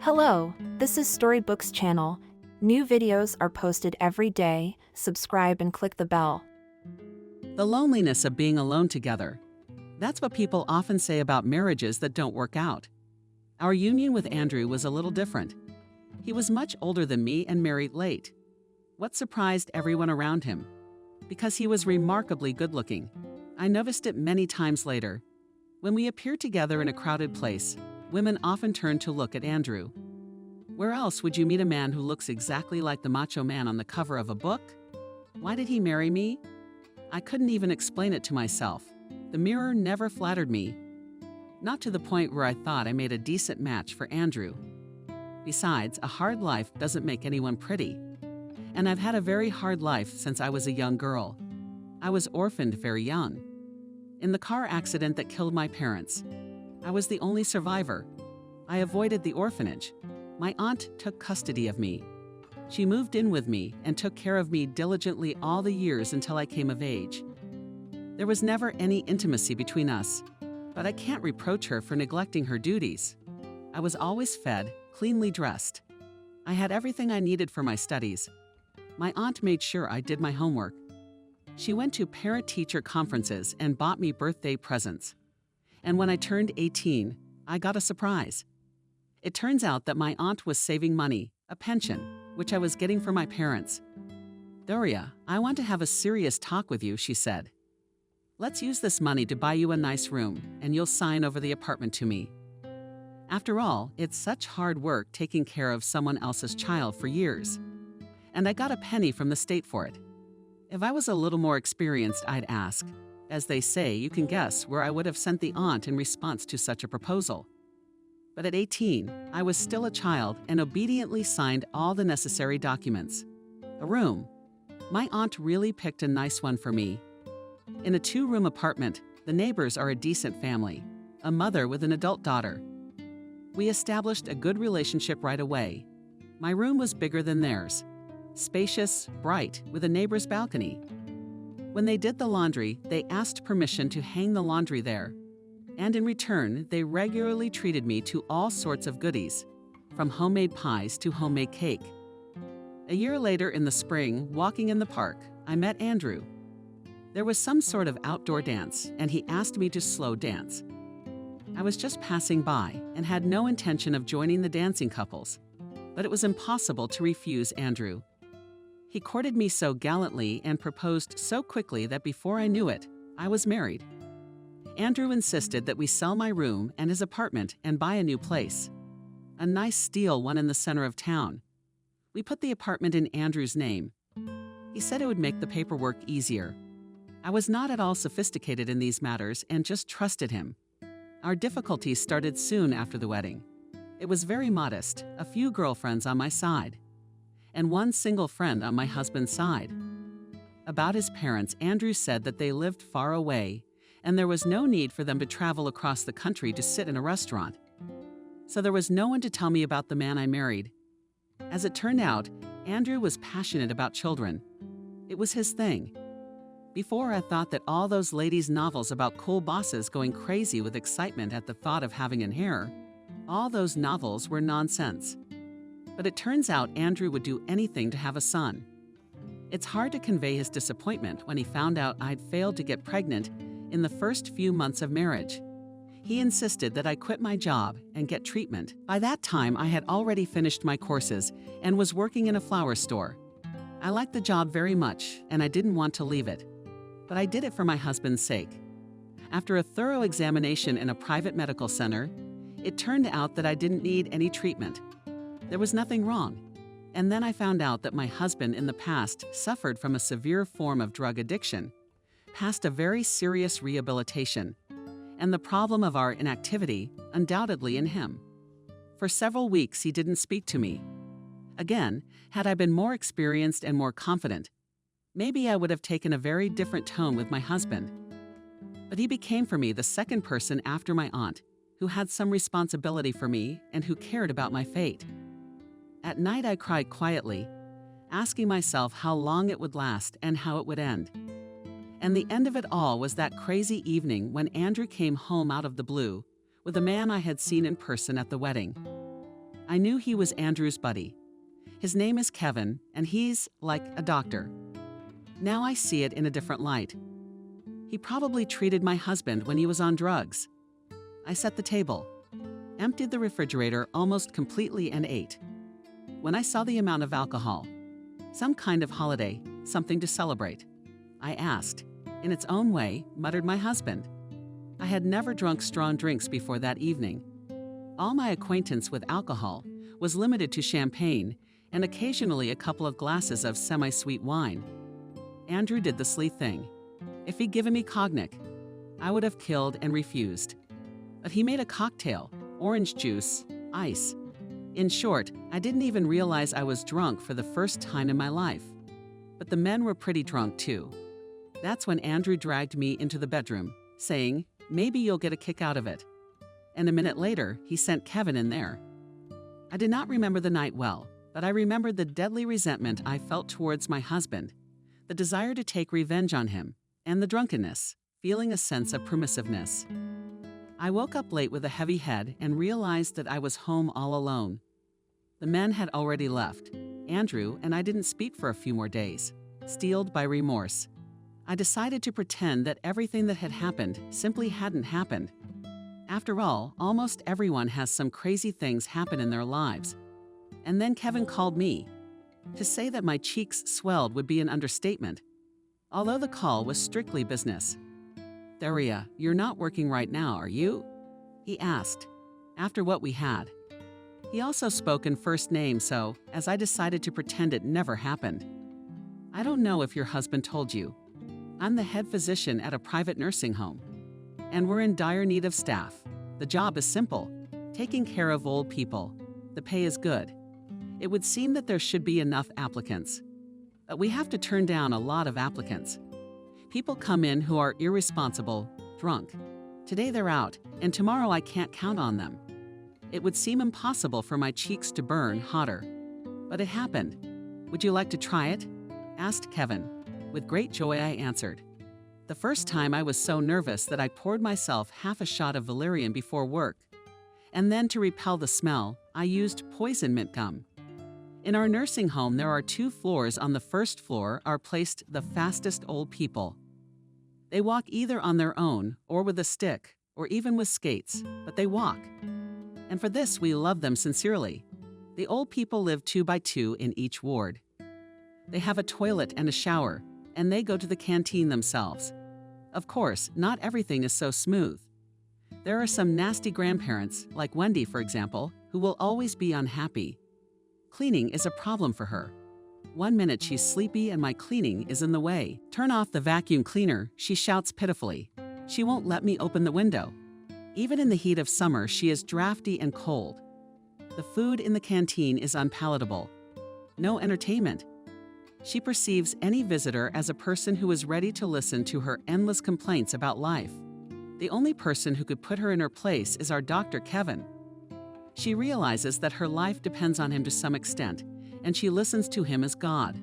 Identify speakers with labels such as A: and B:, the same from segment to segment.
A: Hello, this is Storybooks channel. New videos are posted every day. Subscribe and click the bell.
B: The loneliness of being alone together. That's what people often say about marriages that don't work out. Our union with Andrew was a little different. He was much older than me and married late. What surprised everyone around him? Because he was remarkably good-looking. I noticed it many times later. When we appeared together in a crowded place, women often turned to look at Andrew. Where else would you meet a man who looks exactly like the macho man on the cover of a book? Why did he marry me? I couldn't even explain it to myself. The mirror never flattered me. Not to the point where I thought I made a decent match for Andrew. Besides, a hard life doesn't make anyone pretty. And I've had a very hard life since I was a young girl. I was orphaned very young. In the car accident that killed my parents, I was the only survivor. I avoided the orphanage. My aunt took custody of me. She moved in with me and took care of me diligently all the years until I came of age. There was never any intimacy between us, but I can't reproach her for neglecting her duties. I was always fed, cleanly dressed. I had everything I needed for my studies. My aunt made sure I did my homework. She went to parent-teacher conferences and bought me birthday presents. And when I turned 18, I got a surprise. It turns out that my aunt was saving money, a pension, which I was getting for my parents. "Doria, I want to have a serious talk with you," she said. "Let's use this money to buy you a nice room, and you'll sign over the apartment to me." After all, it's such hard work taking care of someone else's child for years. And I got a penny from the state for it. If I was a little more experienced, I'd ask. As they say, you can guess where I would have sent the aunt in response to such a proposal. But at 18, I was still a child and obediently signed all the necessary documents. A room. My aunt really picked a nice one for me. In a 2-room apartment, the neighbors are a decent family, a mother with an adult daughter. We established a good relationship right away. My room was bigger than theirs. Spacious, bright, with a neighbor's balcony. When they did the laundry, they asked permission to hang the laundry there. And in return, they regularly treated me to all sorts of goodies, from homemade pies to homemade cake. A year later in the spring, walking in the park, I met Andrew. There was some sort of outdoor dance, and he asked me to slow dance. I was just passing by and had no intention of joining the dancing couples, but it was impossible to refuse Andrew. He courted me so gallantly and proposed so quickly that before I knew it, I was married. Andrew insisted that we sell my room and his apartment and buy a new place. A nice steel one in the center of town. We put the apartment in Andrew's name. He said it would make the paperwork easier. I was not at all sophisticated in these matters and just trusted him. Our difficulties started soon after the wedding. It was very modest, a few girlfriends on my side, and one single friend on my husband's side. About his parents, Andrew said that they lived far away, and there was no need for them to travel across the country to sit in a restaurant. So there was no one to tell me about the man I married. As it turned out, Andrew was passionate about children. It was his thing. Before, I thought that all those ladies' novels about cool bosses going crazy with excitement at the thought of having an heir, all those novels were nonsense. But it turns out Andrew would do anything to have a son. It's hard to convey his disappointment when he found out I'd failed to get pregnant in the first few months of marriage. He insisted that I quit my job and get treatment. By that time, I had already finished my courses and was working in a flower store. I liked the job very much, and I didn't want to leave it. But I did it for my husband's sake. After a thorough examination in a private medical center, it turned out that I didn't need any treatment. There was nothing wrong. And then I found out that my husband in the past suffered from a severe form of drug addiction, passed a very serious rehabilitation, and the problem of our inactivity undoubtedly in him. For several weeks, he didn't speak to me. Again, had I been more experienced and more confident, maybe I would have taken a very different tone with my husband. But he became for me the second person after my aunt, who had some responsibility for me and who cared about my fate. At night, I cried quietly, asking myself how long it would last and how it would end. And the end of it all was that crazy evening when Andrew came home out of the blue with a man I had seen in person at the wedding. I knew he was Andrew's buddy. His name is Kevin, and he's like a doctor. Now I see it in a different light. He probably treated my husband when he was on drugs. I set the table, emptied the refrigerator almost completely, and ate. When I saw the amount of alcohol, some kind of holiday, something to celebrate, I asked. In its own way, muttered my husband. I had never drunk strong drinks before that evening. All my acquaintance with alcohol was limited to champagne and occasionally a couple of glasses of semi-sweet wine. Andrew did the Slee thing. If he'd given me cognac, I would have killed and refused. But he made a cocktail, orange juice, ice. In short, I didn't even realize I was drunk for the first time in my life. But the men were pretty drunk too. That's when Andrew dragged me into the bedroom, saying, "Maybe you'll get a kick out of it." And a minute later, he sent Kevin in there. I did not remember the night well, but I remembered the deadly resentment I felt towards my husband, the desire to take revenge on him, and the drunkenness, feeling a sense of permissiveness. I woke up late with a heavy head and realized that I was home all alone. The men had already left. Andrew and I didn't speak for a few more days, steeled by remorse. I decided to pretend that everything that had happened simply hadn't happened. After all, almost everyone has some crazy things happen in their lives. And then Kevin called me. To say that my cheeks swelled would be an understatement, although the call was strictly business. "Daria, you're not working right now, are you?" he asked, after what we had. He also spoke in first name, so, as I decided to pretend it never happened. "I don't know if your husband told you. I'm the head physician at a private nursing home, and we're in dire need of staff. The job is simple, taking care of old people. The pay is good. It would seem that there should be enough applicants, but we have to turn down a lot of applicants. People come in who are irresponsible, drunk. Today they're out, and tomorrow I can't count on them. It would seem impossible for my cheeks to burn hotter. But it happened. Would you like to try it?" asked Kevin. With great joy I answered. The first time I was so nervous that I poured myself half a shot of valerian before work. And then to repel the smell, I used poison mint gum. In our nursing home, there are 2 floors. On the first floor are placed the fastest old people. They walk either on their own, or with a stick, or even with skates, but they walk. And for this we love them sincerely. The old people live 2 by 2 in each ward. They have a toilet and a shower, and they go to the canteen themselves. Of course, not everything is so smooth. There are some nasty grandparents, like Wendy for example, who will always be unhappy. Cleaning is a problem for her. One minute she's sleepy and my cleaning is in the way. "Turn off the vacuum cleaner," she shouts pitifully. She won't let me open the window. Even in the heat of summer, she is drafty and cold. The food in the canteen is unpalatable. No entertainment. She perceives any visitor as a person who is ready to listen to her endless complaints about life. The only person who could put her in her place is our Dr. Kevin. She realizes that her life depends on him to some extent, and she listens to him as God.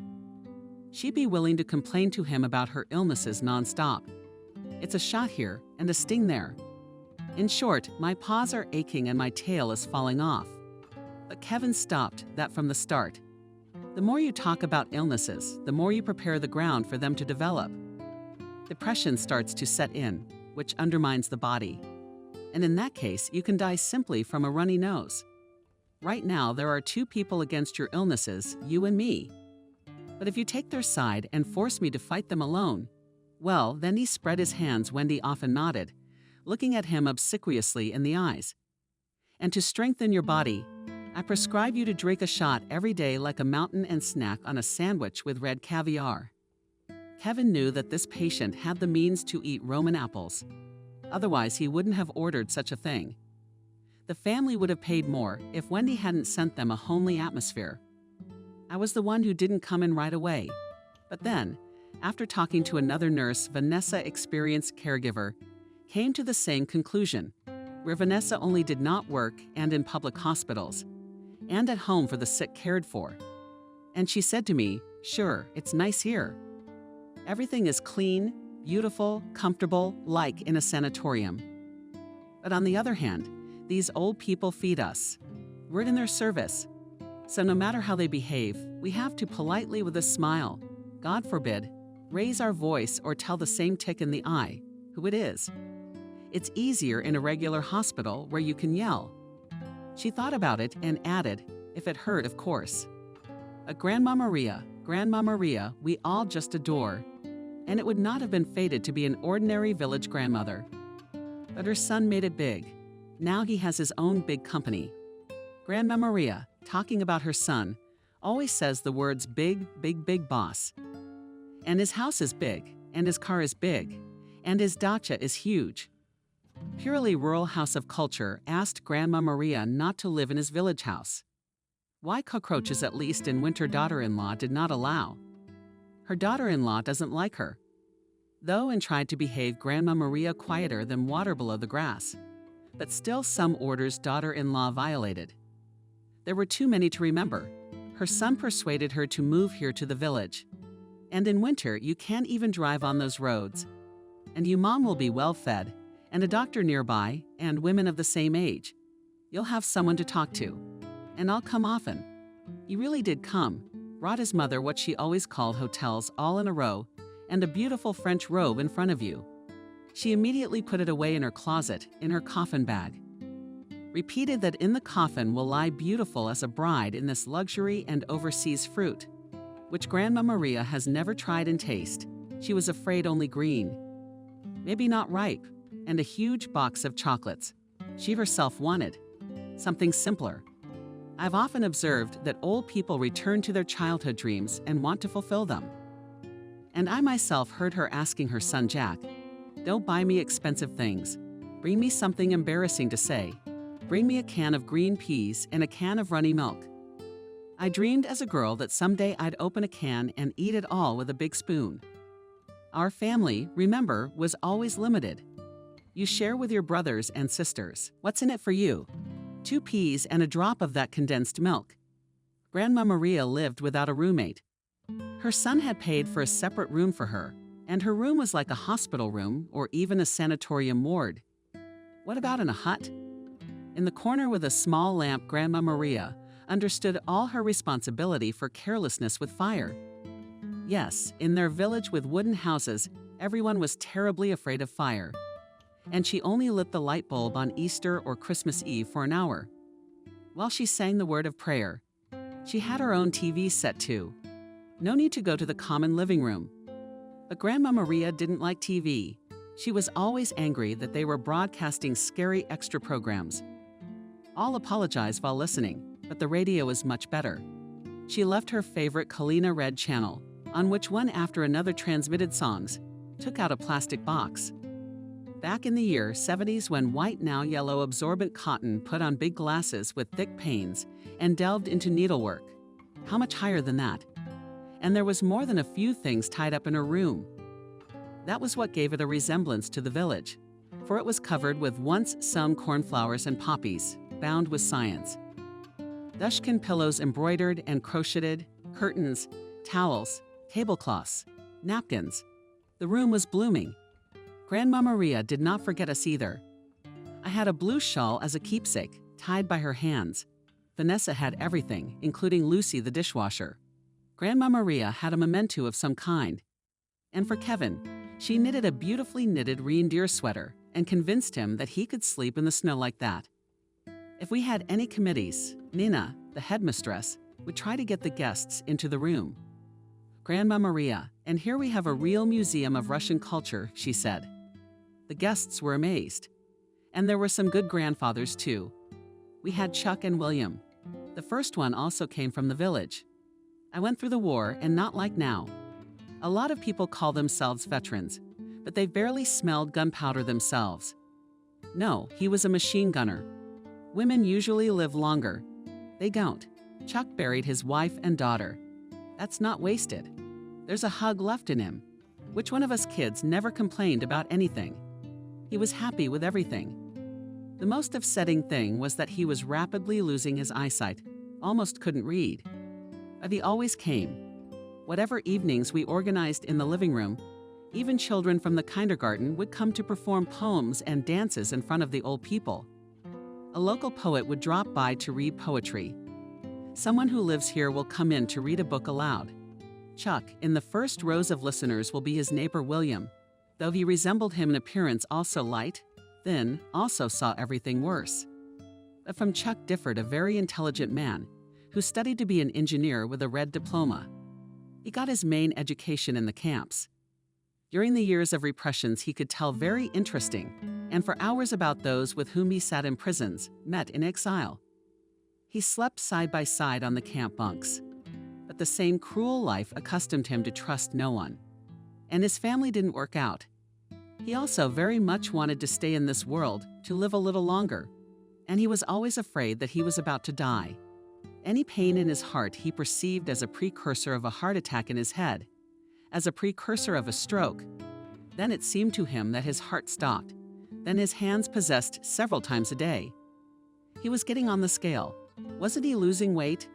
B: She'd be willing to complain to him about her illnesses nonstop. It's a shot here and a sting there. In short, my paws are aching and my tail is falling off. But Kevin stopped that from the start. The more you talk about illnesses, the more you prepare the ground for them to develop. Depression starts to set in, which undermines the body. And in that case, you can die simply from a runny nose. Right now, there are 2 people against your illnesses, you and me. But if you take their side and force me to fight them alone, well, then he spread his hands. Wendy often nodded, looking at him obsequiously in the eyes. And to strengthen your body, I prescribe you to drink a shot every day like a mountain and snack on a sandwich with red caviar. Kevin knew that this patient had the means to eat Roman apples. Otherwise, he wouldn't have ordered such a thing. The family would have paid more if Wendy hadn't sent them a homely atmosphere. I was the one who didn't come in right away. But then, after talking to another nurse, Vanessa, experienced caregiver, came to the same conclusion, where Vanessa only did not work and in public hospitals, and at home for the sick cared for. And she said to me, "Sure, it's nice here. Everything is clean, beautiful, comfortable, like in a sanatorium. But on the other hand, these old people feed us. We're in their service. So no matter how they behave, we have to politely with a smile, God forbid, raise our voice or tell the same tick in the eye who it is. It's easier in a regular hospital where you can yell. She thought about it and added, if it hurt, of course. A Grandma Maria, we all just adore. And it would not have been fated to be an ordinary village grandmother. But her son made it big. Now he has his own big company. Grandma Maria, talking about her son, always says the words big, big, big boss. And his house is big, and his car is big, and his dacha is huge. Purely rural house of culture asked Grandma Maria not to live in his village house. Why cockroaches, at least in winter, daughter-in-law did not allow. Her daughter-in-law doesn't like her. Though and tried to behave Grandma Maria quieter than water below the grass, but still some orders daughter-in-law violated. There were too many to remember. Her son persuaded her to move here to the village. And in winter, you can't even drive on those roads. And you mom will be well fed, and a doctor nearby, and women of the same age. You'll have someone to talk to. And I'll come often. He really did come, brought his mother what she always called hotels all in a row, and a beautiful French robe in front of you. She immediately put it away in her closet, in her coffin bag. Repeated that in the coffin will lie beautiful as a bride in this luxury and overseas fruit, which Grandma Maria has never tried and taste. She was afraid only green. Maybe not ripe, and a huge box of chocolates. She herself wanted something simpler. I've often observed that old people return to their childhood dreams and want to fulfill them. And I myself heard her asking her son Jack, "Don't buy me expensive things. Bring me something embarrassing to say. Bring me a can of green peas and a can of runny milk." I dreamed as a girl that someday I'd open a can and eat it all with a big spoon. Our family, remember, was always limited. You share with your brothers and sisters. What's in it for you? 2 peas and a drop of that condensed milk. Grandma Maria lived without a roommate. Her son had paid for a separate room for her, and her room was like a hospital room or even a sanatorium ward. What about in a hut? In the corner with a small lamp, Grandma Maria understood all her responsibility for carelessness with fire. Yes, in their village with wooden houses, everyone was terribly afraid of fire. And she only lit the light bulb on Easter or Christmas Eve for an hour. While she sang the word of prayer, she had her own TV set too. No need to go to the common living room. But Grandma Maria didn't like TV. She was always angry that they were broadcasting scary extra programs. All apologized while listening, but the radio was much better. She left her favorite Kalina Red channel, on which one after another transmitted songs, took out a plastic box. Back in the year 70s, when white, now yellow absorbent cotton put on big glasses with thick panes and delved into needlework. How much higher than that? And there was more than a few things tied up in her room. That was what gave it a resemblance to the village, for it was covered with once sown cornflowers and poppies, bound with science. Dushkin pillows embroidered and crocheted, curtains, towels, tablecloths, napkins. The room was blooming. Grandma Maria did not forget us either. I had a blue shawl as a keepsake, tied by her hands. Vanessa had everything, including Lucy the dishwasher. Grandma Maria had a memento of some kind. And for Kevin, she knitted a beautifully knitted reindeer sweater and convinced him that he could sleep in the snow like that. If we had any committees, Nina, the headmistress, would try to get the guests into the room. Grandma Maria, and here we have a real museum of Russian culture, she said. The guests were amazed. And there were some good grandfathers, too. We had Chuck and William. The first one also came from the village. I went through the war, and not like now. A lot of people call themselves veterans, but they barely smelled gunpowder themselves. No, he was a machine gunner. Women usually live longer. They don't. Chuck buried his wife and daughter. That's not wasted. There's a hug left in him. Which one of us kids never complained about anything? He was happy with everything. The most upsetting thing was that he was rapidly losing his eyesight, almost couldn't read. But he always came. Whatever evenings we organized in the living room, even children from the kindergarten would come to perform poems and dances in front of the old people. A local poet would drop by to read poetry. Someone who lives here will come in to read a book aloud. Chuck, in the first rows of listeners, will be his neighbor William, though he resembled him in appearance, also light, thin, also saw everything worse. But from Chuck differed a very intelligent man who studied to be an engineer with a red diploma. He got his main education in the camps. During the years of repressions, he could tell very interesting, and for hours about those with whom he sat in prisons, met in exile. He slept side by side on the camp bunks. But the same cruel life accustomed him to trust no one. And his family didn't work out. He also very much wanted to stay in this world, to live a little longer. And he was always afraid that he was about to die. Any pain in his heart he perceived as a precursor of a heart attack in his head, as a precursor of a stroke. Then it seemed to him that his heart stopped. Then his hands possessed several times a day. He was getting on the scale. Wasn't he losing weight?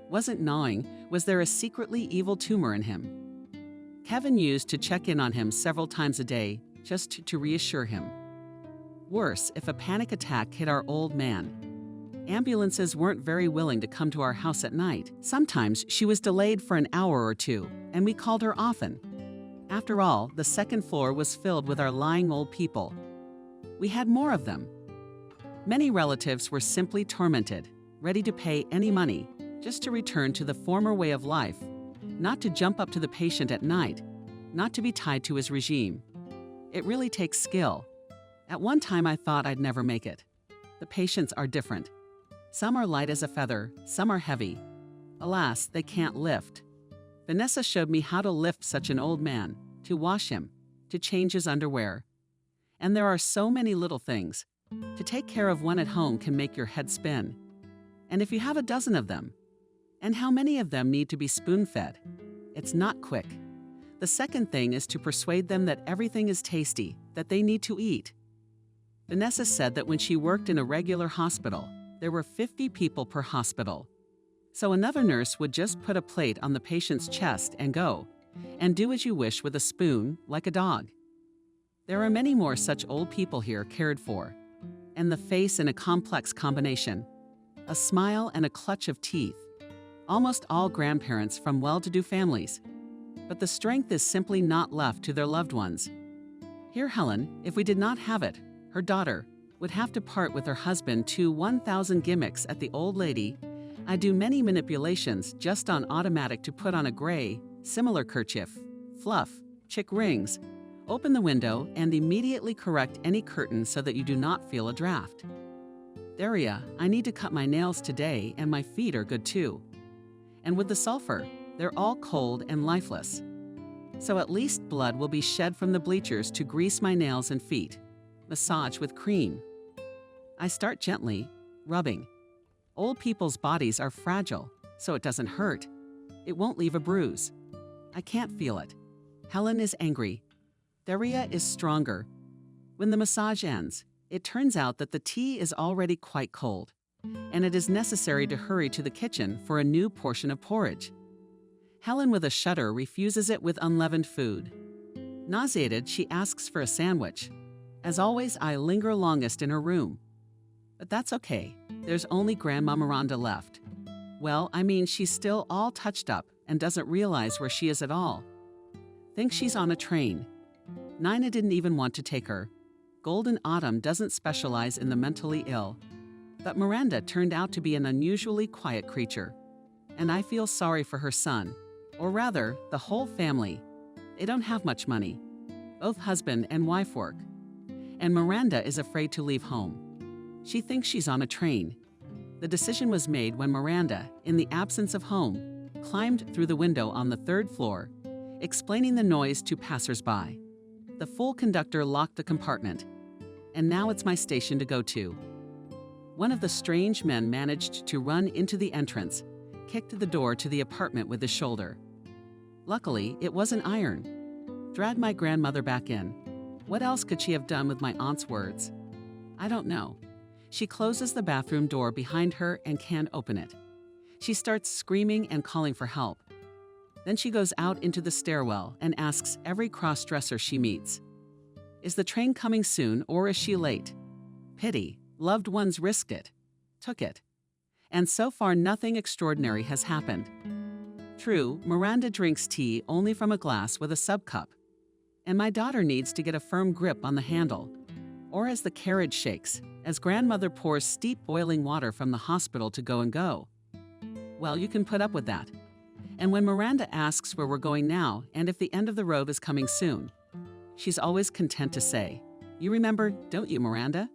B: Wasn't gnawing? Was there a secretly evil tumor in him? Kevin used to check in on him several times a day, just to reassure him. Worse, if a panic attack hit our old man. Ambulances weren't very willing to come to our house at night. Sometimes she was delayed for an hour or two, and we called her often. After all, the second floor was filled with our lying old people. We had more of them. Many relatives were simply tormented, ready to pay any money, just to return to the former way of life, not to jump up to the patient at night, not to be tied to his regime. It really takes skill. At one time I thought I'd never make it. The patients are different. Some are light as a feather, some are heavy. Alas, they can't lift. Vanessa showed me how to lift such an old man, to wash him, to change his underwear. And there are so many little things. To take care of one at home can make your head spin. And if you have a dozen of them, and how many of them need to be spoon-fed? It's not quick. The second thing is to persuade them that everything is tasty, that they need to eat. Vanessa said that when she worked in a regular hospital, there were 50 people per hospital. So another nurse would just put a plate on the patient's chest and go, and do as you wish with a spoon, like a dog. There are many more such old people here cared for. And the face in a complex combination. A smile and a clutch of teeth. Almost all grandparents from well-to-do families. But the strength is simply not left to their loved ones. Here Helen, if we did not have it, her daughter, would have to part with her husband to 1,000 gimmicks at the old lady. I do many manipulations just on automatic to put on a gray, similar kerchief, fluff, chick rings, open the window, and immediately correct any curtain so that you do not feel a draft. Daria, I need to cut my nails today and my feet are good too. And with the sulfur, they're all cold and lifeless. So at least blood will be shed from the bleachers to grease my nails and feet. Massage with cream. I start gently, rubbing. Old people's bodies are fragile, so it doesn't hurt. It won't leave a bruise. I can't feel it. Helen is angry. Daria is stronger. When the massage ends, it turns out that the tea is already quite cold, and it is necessary to hurry to the kitchen for a new portion of porridge. Helen, with a shudder, refuses it with unleavened food. Nauseated, she asks for a sandwich. As always, I linger longest in her room. But that's okay. There's only Grandma Miranda left. Well, I mean, she's still all touched up and doesn't realize where she is at all. Thinks she's on a train. Nina didn't even want to take her. Golden Autumn doesn't specialize in the mentally ill. But Miranda turned out to be an unusually quiet creature. And I feel sorry for her son, or rather, the whole family. They don't have much money. Both husband and wife work. And Miranda is afraid to leave home. She thinks she's on a train. The decision was made when Miranda, in the absence of home, climbed through the window on the third floor, explaining the noise to passersby. The full conductor locked the compartment. And now it's my station to go to. One of the strange men managed to run into the entrance, kicked the door to the apartment with his shoulder. Luckily, it wasn't iron. Dragged my grandmother back in. What else could she have done with my aunt's words? I don't know. She closes the bathroom door behind her and can't open it. She starts screaming and calling for help. Then she goes out into the stairwell and asks every cross-dresser she meets, "Is the train coming soon or is she late?" Pity, Loved ones risked it, took it. And so far nothing extraordinary has happened. True, Miranda drinks tea only from a glass with a sub-cup. And my daughter needs to get a firm grip on the handle. Or as the carriage shakes, as grandmother pours steep boiling water from the hospital to go and go. Well, you can put up with that. And when Miranda asks where we're going now and if the end of the road is coming soon, she's always content to say, "You remember, don't you, Miranda?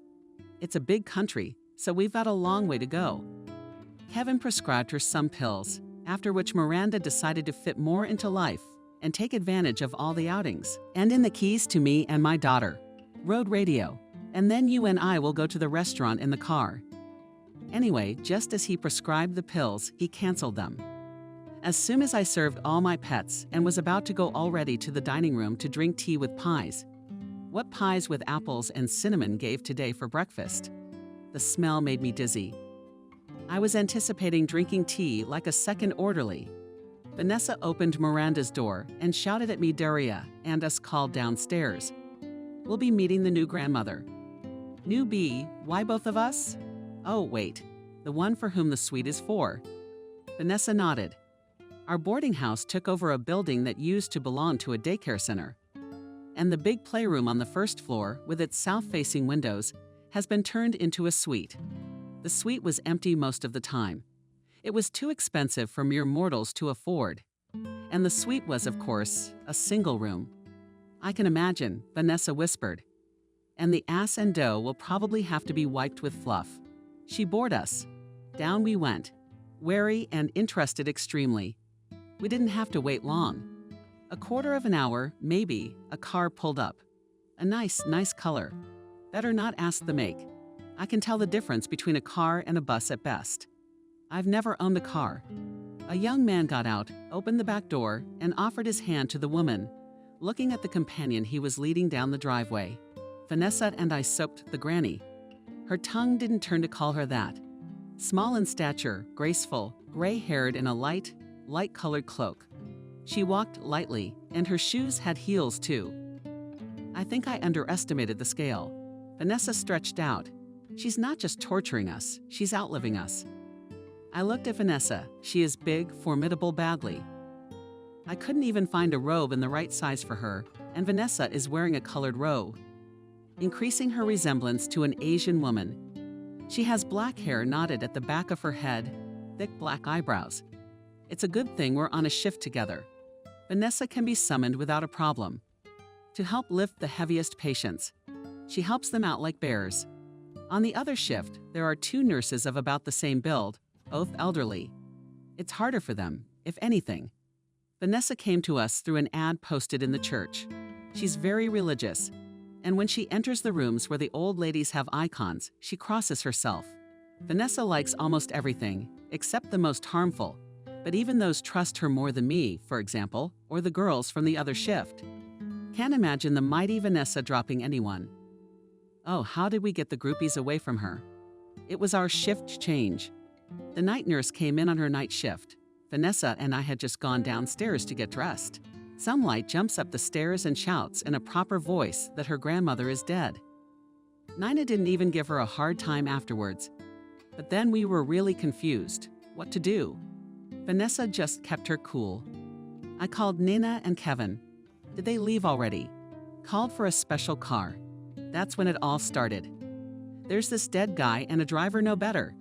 B: It's a big country, so we've got a long way to go." Kevin prescribed her some pills, after which Miranda decided to fit more into life and take advantage of all the outings. And in the keys to me and my daughter, road radio, and then you and I will go to the restaurant in the car. Anyway, just as he prescribed the pills, he canceled them. As soon as I served all my pets and was about to go already to the dining room to drink tea with pies, what pies with apples and cinnamon gave today for breakfast? The smell made me dizzy. I was anticipating drinking tea like a second orderly. Vanessa opened Miranda's door and shouted at me, "Daria," and us called downstairs. "We'll be meeting the new grandmother." "New B, why both of us?" "Oh, wait, the one for whom the suite is for." Vanessa nodded. Our boarding house took over a building that used to belong to a daycare center. And the big playroom on the first floor, with its south-facing windows, has been turned into a suite. The suite was empty most of the time. It was too expensive for mere mortals to afford. And the suite was, of course, a single room. "I can imagine," Vanessa whispered. "And the ass and dough will probably have to be wiped with fluff." She bored us. Down we went, wary and interested extremely. We didn't have to wait long. A quarter of an hour, maybe, a car pulled up. A nice color. Better not ask the make. I can tell the difference between a car and a bus at best. I've never owned a car. A young man got out, opened the back door, and offered his hand to the woman, looking at the companion he was leading down the driveway. Vanessa and I soaped the granny. Her tongue didn't turn to call her that. Small in stature, graceful, gray-haired in a light-colored cloak. She walked lightly, and her shoes had heels too. I think I underestimated the scale. Vanessa stretched out. She's not just torturing us, she's outliving us. I looked at Vanessa. She is big, formidable badly. I couldn't even find a robe in the right size for her, and Vanessa is wearing a colored robe, increasing her resemblance to an Asian woman. She has black hair knotted at the back of her head, thick black eyebrows. It's a good thing we're on a shift together. Vanessa can be summoned without a problem. To help lift the heaviest patients. She helps them out like bears. On the other shift, there are two nurses of about the same build, both elderly. It's harder for them, if anything. Vanessa came to us through an ad posted in the church. She's very religious, and when she enters the rooms where the old ladies have icons, she crosses herself. Vanessa likes almost everything, except the most harmful, but even those trust her more than me, for example, or the girls from the other shift. Can't imagine the mighty Vanessa dropping anyone. Oh, how did we get the groupies away from her? It was our shift change. The night nurse came in on her night shift. Vanessa and I had just gone downstairs to get dressed. Sunlight jumps up the stairs and shouts in a proper voice that her grandmother is dead. Nina didn't even give her a hard time afterwards. But then we were really confused. What to do? Vanessa just kept her cool. I called Nina and Kevin. Did they leave already? Called for a special car. That's when it all started. There's this dead guy and a driver no better.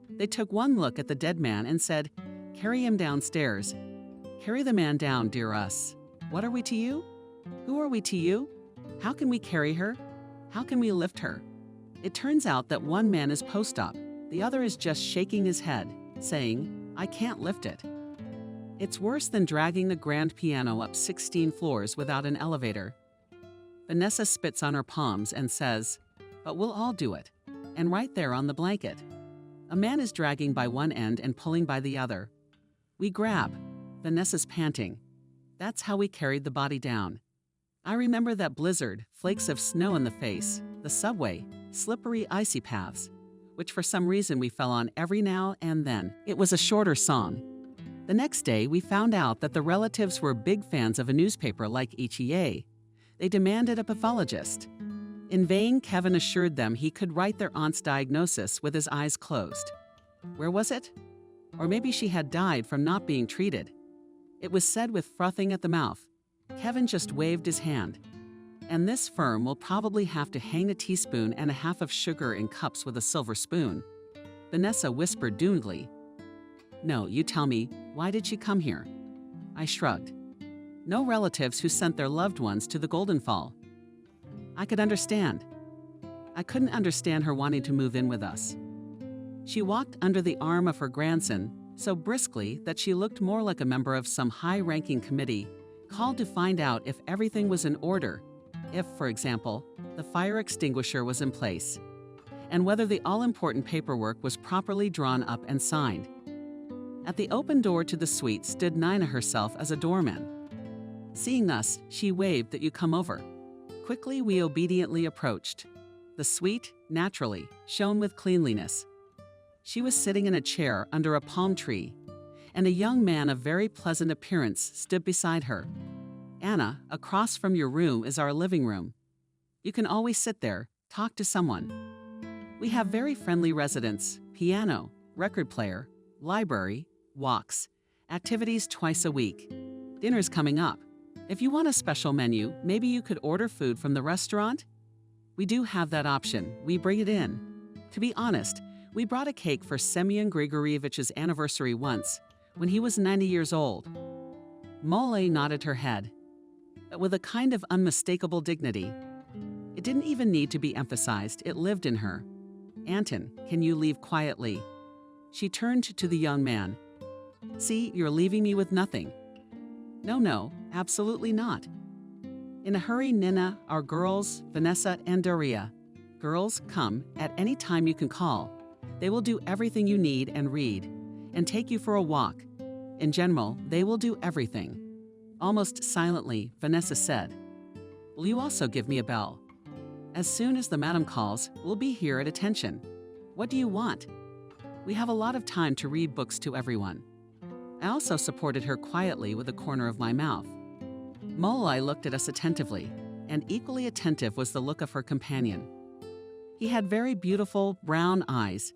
B: They took one look at the dead man and said, "Carry him downstairs." Carry the man down, dear us. What are we to you? Who are we to you? How can we carry her? How can we lift her? It turns out that one man is post-op. The other is just shaking his head, saying, "I can't lift it." It's worse than dragging the grand piano up 16 floors without an elevator. Vanessa spits on her palms and says, "But we'll all do it." And right there on the blanket, a man is dragging by one end and pulling by the other. We grab. Vanessa's panting. That's how we carried the body down. I remember that blizzard, flakes of snow in the face, the subway, slippery, icy paths, which for some reason we fell on every now and then. It was a shorter song. The next day, we found out that the relatives were big fans of a newspaper like ETA. They demanded a pathologist. In vain, Kevin assured them he could write their aunt's diagnosis with his eyes closed. Where was it? Or maybe she had died from not being treated. It was said with frothing at the mouth. Kevin just waved his hand. And this firm will probably have to hang a teaspoon and a half of sugar in cups with a silver spoon. Vanessa whispered doomed. No, you tell me, why did she come here? I shrugged. No relatives who sent their loved ones to the Golden Fall. I could understand. I couldn't understand her wanting to move in with us. She walked under the arm of her grandson so briskly that she looked more like a member of some high-ranking committee called to find out if everything was in order, if, for example, the fire extinguisher was in place, and whether the all-important paperwork was properly drawn up and signed. At the open door to the suite stood Nina herself as a doorman. Seeing us, she waved that you come over. Quickly, we obediently approached. The suite, naturally, shone with cleanliness. She was sitting in a chair under a palm tree, and a young man of very pleasant appearance stood beside her. Anna, across from your room is our living room. You can always sit there, talk to someone. We have very friendly residents, piano, record player, library, walks, activities twice a week. Dinner's coming up. If you want a special menu, maybe you could order food from the restaurant? We do have that option. We bring it in. To be honest, we brought a cake for Semyon Grigorievich's anniversary once, when he was 90 years old. Mole nodded her head, but with a kind of unmistakable dignity. It didn't even need to be emphasized, it lived in her. Anton, can you leave quietly? She turned to the young man. See, you're leaving me with nothing. No, absolutely not. In a hurry, Nina, our girls, Vanessa and Daria. Girls, come, at any time you can call. They will do everything you need and read, and take you for a walk. In general, they will do everything. Almost silently, Vanessa said, Will you also give me a bell? As soon as the madam calls, we'll be here at attention. What do you want? We have a lot of time to read books to everyone. I also supported her quietly with a corner of my mouth. Molai looked at us attentively, and equally attentive was the look of her companion. He had very beautiful brown eyes,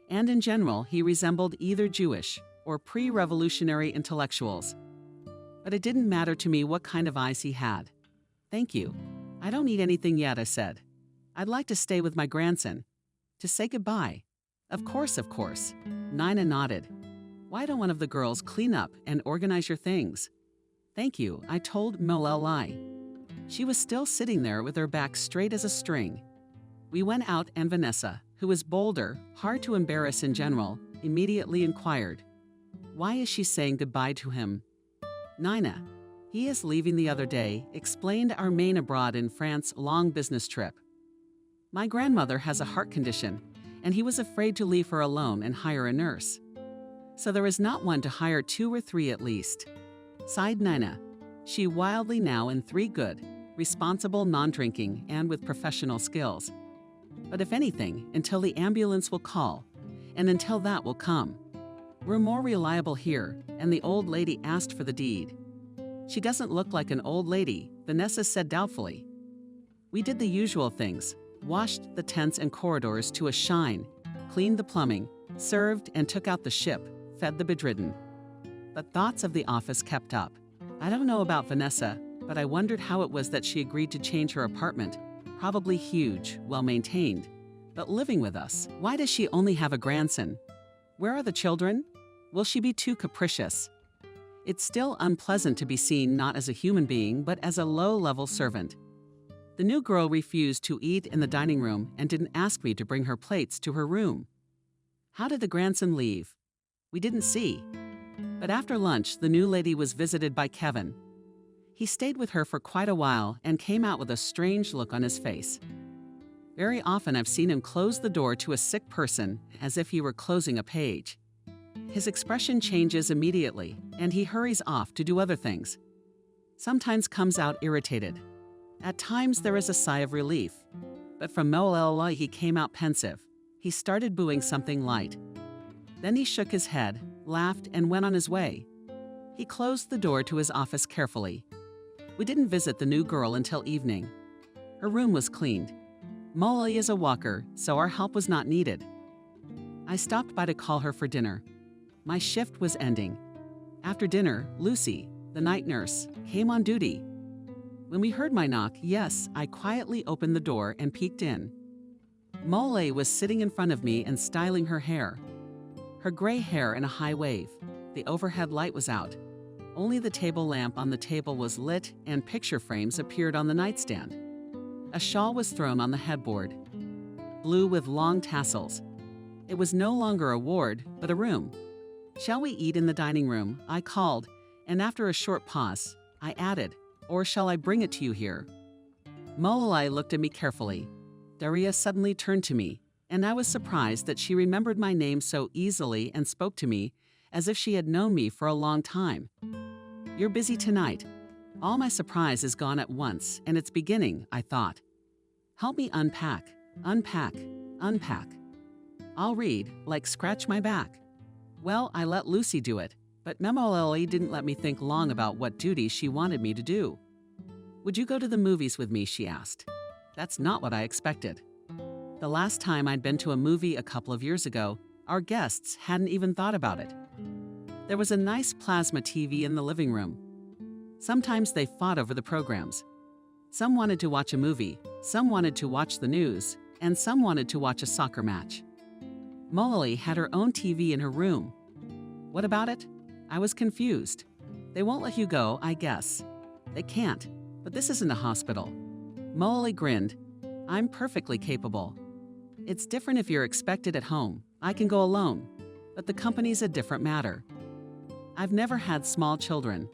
B: and in general he resembled either Jewish or pre-revolutionary intellectuals. But it didn't matter to me what kind of eyes he had. Thank you. I don't need anything yet, I said. I'd like to stay with my grandson. To say goodbye. Of course. Nina nodded. Why don't one of the girls clean up and organize your things? Thank you, I told Molelai. She was still sitting there with her back straight as a string. We went out and Vanessa, who was bolder, hard to embarrass in general, immediately inquired, Why is she saying goodbye to him? Nina, he is leaving the other day, explained our main abroad in France long business trip. My grandmother has a heart condition, and he was afraid to leave her alone and hire a nurse. So there is not one to hire 2 or 3 at least. Sighed Nina. She wildly now in 3 good, responsible non-drinking and with professional skills. But if anything, until the ambulance will call, and until that will come. We're more reliable here, and the old lady asked for the deed. She doesn't look like an old lady, Vanessa said doubtfully. We did the usual things, washed the tents and corridors to a shine, cleaned the plumbing, served and took out the ship, fed the bedridden. But thoughts of the office kept up. I don't know about Vanessa, but I wondered how it was that she agreed to change her apartment, probably huge, well-maintained, but living with us. Why does she only have a grandson? Where are the children? Will she be too capricious? It's still unpleasant to be seen not as a human being, but as a low-level servant. The new girl refused to eat in the dining room and didn't ask me to bring her plates to her room. How did the grandson leave? We didn't see. But after lunch, the new lady was visited by Kevin. He stayed with her for quite a while and came out with a strange look on his face. Very often I've seen him close the door to a sick person as if he were closing a page. His expression changes immediately, and he hurries off to do other things. Sometimes comes out irritated. At times there is a sigh of relief. But from Moelala he came out pensive. He started booing something light. Then he shook his head, laughed, and went on his way. He closed the door to his office carefully. We didn't visit the new girl until evening. Her room was cleaned. Molly is a walker, so our help was not needed. I stopped by to call her for dinner. My shift was ending. After dinner, Lucy, the night nurse, came on duty. When we heard my knock, yes, I quietly opened the door and peeked in. Molly was sitting in front of me and styling her hair. Her gray hair in a high wave. The overhead light was out. Only the table lamp on the table was lit and picture frames appeared on the nightstand. A shawl was thrown on the headboard, blue with long tassels. It was no longer a ward, but a room. "Shall we eat in the dining room?" I called, and after a short pause, I added, "Or shall I bring it to you here?" Molly looked at me carefully. Daria suddenly turned to me, and I was surprised that she remembered my name so easily and spoke to me as if she had known me for a long time. "You're busy tonight." All my surprise is gone at once, and it's beginning, I thought. "Help me unpack, unpack, unpack." I'll read, like scratch my back. Well, I let Lucy do it, but Molly didn't let me think long about what duty she wanted me to do. "Would you go to the movies with me?" she asked. That's not what I expected. The last time I'd been to a movie a couple of years ago, our guests hadn't even thought about it. There was a nice plasma TV in the living room. Sometimes they fought over the programs. Some wanted to watch a movie, some wanted to watch the news, and some wanted to watch a soccer match. Molly had her own TV in her room. What about it? I was confused. They won't let you go, I guess. They can't, but this isn't a hospital. Molly grinned. I'm perfectly capable. It's different if you're expected at home. I can go alone, but the company's a different matter. I've never had small children.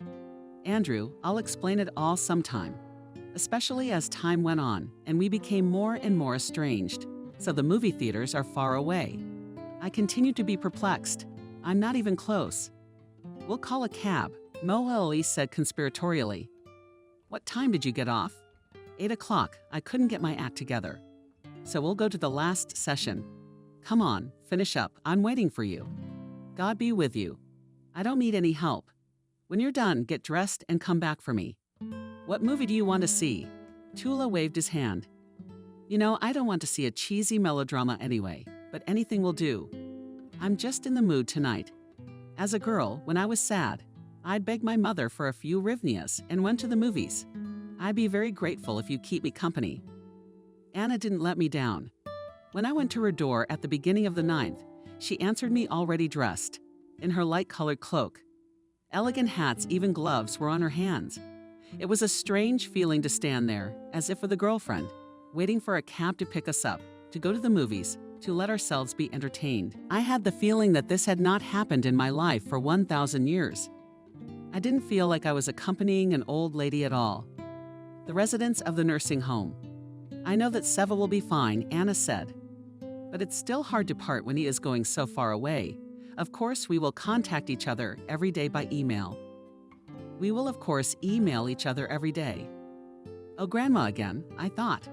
B: Andrew, I'll explain it all sometime, especially as time went on and we became more and more estranged, so the movie theaters are far away. I continue to be perplexed. I'm not even close. We'll call a cab, Molly said conspiratorially. What time did you get off? 8 o'clock. I couldn't get my act together. So we'll go to the last session. Come on, finish up. I'm waiting for you. God be with you. I don't need any help. When you're done, get dressed and come back for me. What movie do you want to see? Tula waved his hand. You know, I don't want to see a cheesy melodrama anyway, but anything will do. I'm just in the mood tonight. As a girl, when I was sad, I'd beg my mother for a few hryvnias and went to the movies. I'd be very grateful if you keep me company. Anna didn't let me down. When I went to her door at the beginning of the 9th, she answered me already dressed, in her light-colored cloak. Elegant hats, even gloves, were on her hands. It was a strange feeling to stand there, as if with a girlfriend, waiting for a cab to pick us up, to go to the movies, to let ourselves be entertained. I had the feeling that this had not happened in my life for 1,000 years. I didn't feel like I was accompanying an old lady at all. The residents of the nursing home. I know that Seva will be fine, Anna said. But it's still hard to part when he is going so far away. Of course, we will contact each other every day by email. We will, of course, email each other every day. Oh, Grandma again, I thought.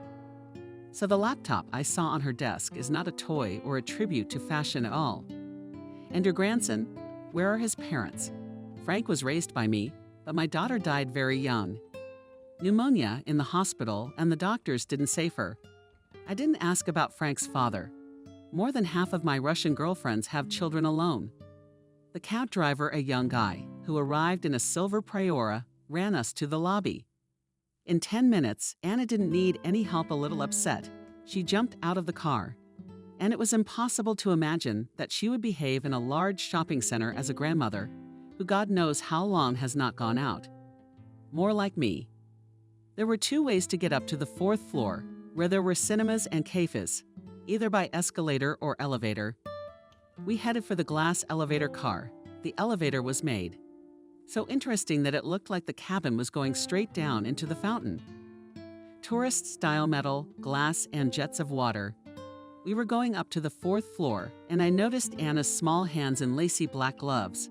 B: So the laptop I saw on her desk is not a toy or a tribute to fashion at all. And your grandson? Where are his parents? Frank was raised by me, but my daughter died very young. Pneumonia in the hospital, and the doctors didn't save her. I didn't ask about Frank's father. More than half of my Russian girlfriends have children alone. The cab driver, a young guy, who arrived in a silver Priora, ran us to the lobby. In 10 minutes, Anna didn't need any help. A little upset, she jumped out of the car. And it was impossible to imagine that she would behave in a large shopping center as a grandmother, who God knows how long has not gone out. More like me. There were 2 ways to get up to the 4th floor, where there were cinemas and cafes, either by escalator or elevator. We headed for the glass elevator car. The elevator was made. So interesting that it looked like the cabin was going straight down into the fountain. Tourist-style metal, glass, and jets of water. We were going up to the 4th floor, and I noticed Anna's small hands in lacy black gloves.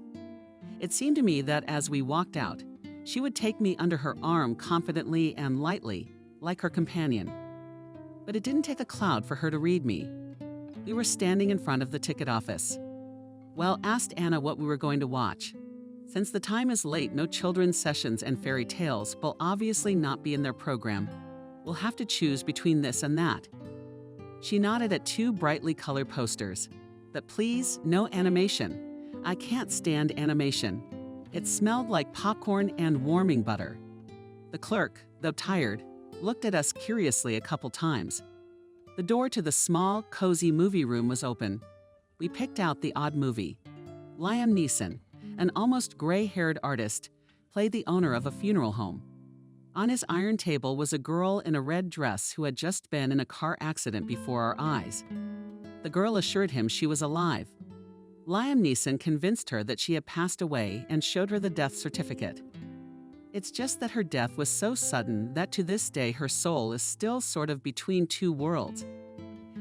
B: It seemed to me that as we walked out, she would take me under her arm confidently and lightly, like her companion. But it didn't take a cloud for her to read me. We were standing in front of the ticket office. Well, asked Anna what we were going to watch. Since the time is late, no children's sessions and fairy tales will obviously not be in their program. We'll have to choose between this and that. She nodded at two brightly colored posters. But please, no animation. I can't stand animation. It smelled like popcorn and warming butter. The clerk, though tired, looked at us curiously a couple times. The door to the small, cozy movie room was open. We picked out the odd movie. Liam Neeson, an almost gray-haired artist, played the owner of a funeral home. On his iron table was a girl in a red dress who had just been in a car accident before our eyes. The girl assured him she was alive. Liam Neeson convinced her that she had passed away and showed her the death certificate. It's just that her death was so sudden that to this day her soul is still sort of between two worlds.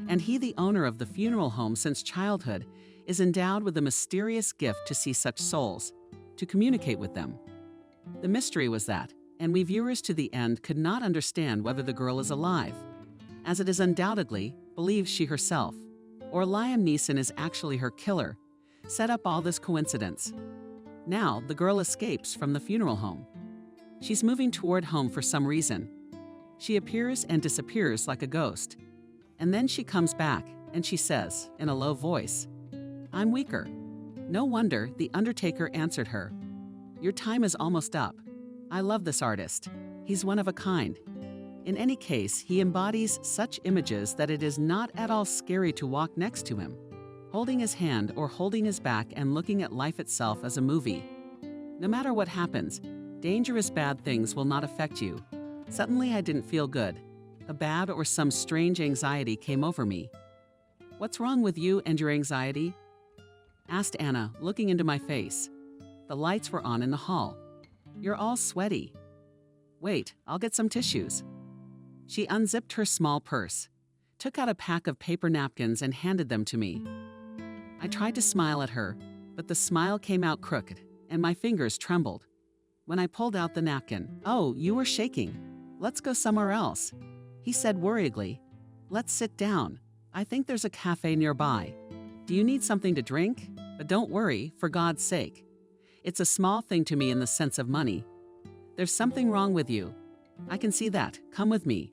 B: And he, the owner of the funeral home since childhood, is endowed with a mysterious gift to see such souls, to communicate with them. The mystery was that, and we viewers to the end could not understand whether the girl is alive, as it is undoubtedly believes she herself, or Liam Neeson is actually her killer, set up all this coincidence. Now the girl escapes from the funeral home. She's moving toward home for some reason. She appears and disappears like a ghost. And then she comes back and she says, in a low voice, "I'm weaker." No wonder the undertaker answered her, "Your time is almost up. I love this artist. He's one of a kind." In any case, he embodies such images that it is not at all scary to walk next to him, holding his hand or holding his back and looking at life itself as a movie. No matter what happens, dangerous bad things will not affect you. Suddenly I didn't feel good. A bad or some strange anxiety came over me. "What's wrong with you and your anxiety?" asked Anna, looking into my face. The lights were on in the hall. "You're all sweaty." "Wait, I'll get some tissues." She unzipped her small purse, took out a pack of paper napkins and handed them to me. I tried to smile at her, but the smile came out crooked, and my fingers trembled. When I pulled out the napkin, "Oh, you were shaking. Let's go somewhere else," he said worriedly. "Let's sit down. I think there's a cafe nearby. Do you need something to drink? But don't worry, for God's sake. It's a small thing to me in the sense of money. There's something wrong with you. I can see that. Come with me."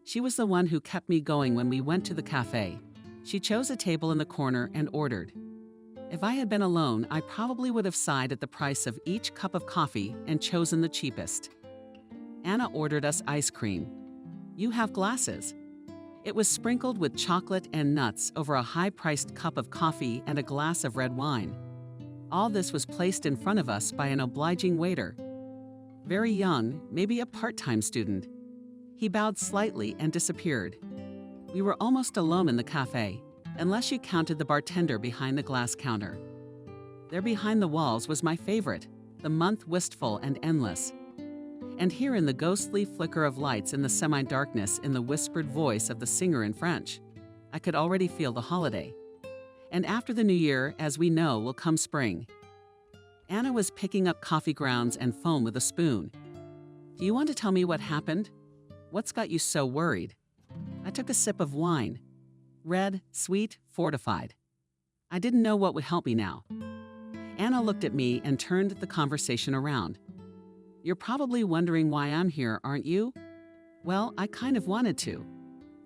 B: She was the one who kept me going when we went to the cafe. She chose a table in the corner and ordered. If I had been alone, I probably would have sighed at the price of each cup of coffee and chosen the cheapest. Anna ordered us ice cream. "You have glasses." It was sprinkled with chocolate and nuts over a high-priced cup of coffee and a glass of red wine. All this was placed in front of us by an obliging waiter. Very young, maybe a part-time student. He bowed slightly and disappeared. We were almost alone in the cafe, unless you counted the bartender behind the glass counter. There behind the walls was my favorite, the month wistful and endless. And here in the ghostly flicker of lights in the semi-darkness in the whispered voice of the singer in French, I could already feel the holiday. And after the new year, as we know, will come spring. Anna was picking up coffee grounds and foam with a spoon. "Do you want to tell me what happened? What's got you so worried?" I took a sip of wine. Red, sweet, fortified. I didn't know what would help me now. Anna looked at me and turned the conversation around. "You're probably wondering why I'm here, aren't you? Well, I kind of wanted to.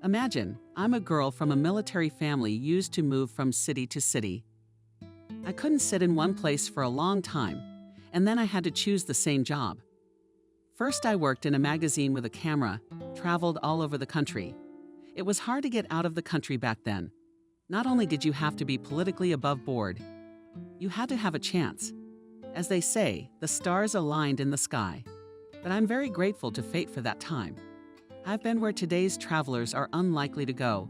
B: Imagine, I'm a girl from a military family used to move from city to city. I couldn't sit in one place for a long time, and then I had to choose the same job. First, I worked in a magazine with a camera, traveled all over the country. It was hard to get out of the country back then. Not only did you have to be politically above board, you had to have a chance. As they say, the stars aligned in the sky. But I'm very grateful to fate for that time. I've been where today's travelers are unlikely to go.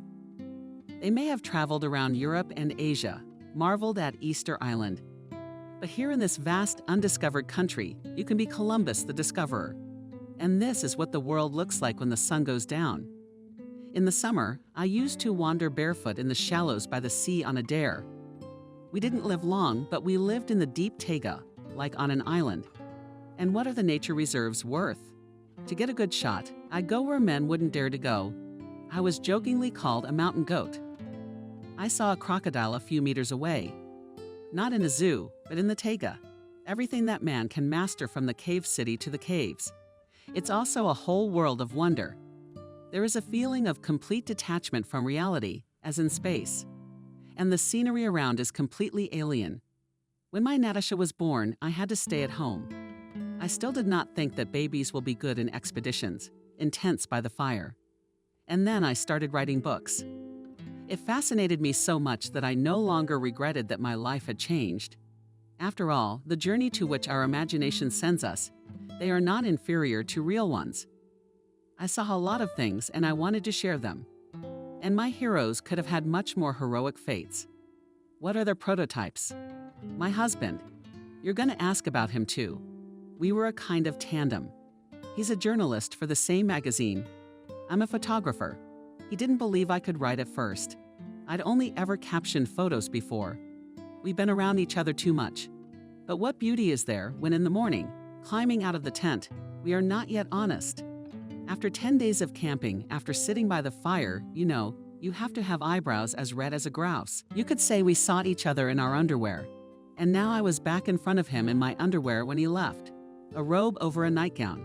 B: They may have traveled around Europe and Asia, marveled at Easter Island. But here in this vast, undiscovered country, you can be Columbus the discoverer. And this is what the world looks like when the sun goes down. In the summer, I used to wander barefoot in the shallows by the sea on a dare. We didn't live long, but we lived in the deep taiga, like on an island. And what are the nature reserves worth? To get a good shot, I'd go where men wouldn't dare to go. I was jokingly called a mountain goat. I saw a crocodile a few meters away. Not in a zoo, but in the taiga. Everything that man can master from the cave city to the caves. It's also a whole world of wonder. There is a feeling of complete detachment from reality, as in space. And the scenery around is completely alien. When my Natasha was born, I had to stay at home. I still did not think that babies will be good in expeditions, intense by the fire. And then I started writing books. It fascinated me so much that I no longer regretted that my life had changed. After all, the journey to which our imagination sends us, they are not inferior to real ones. I saw a lot of things and I wanted to share them. And my heroes could have had much more heroic fates. What are their prototypes? My husband. You're going to ask about him too. We were a kind of tandem. He's a journalist for the same magazine. I'm a photographer. He didn't believe I could write at first. I'd only ever captioned photos before. We've been around each other too much. But what beauty is there when in the morning, climbing out of the tent, we are not yet honest? After 10 days of camping, after sitting by the fire, you have to have eyebrows as red as a grouse. You could say we sought each other in our underwear. And now I was back in front of him in my underwear when he left. A robe over a nightgown.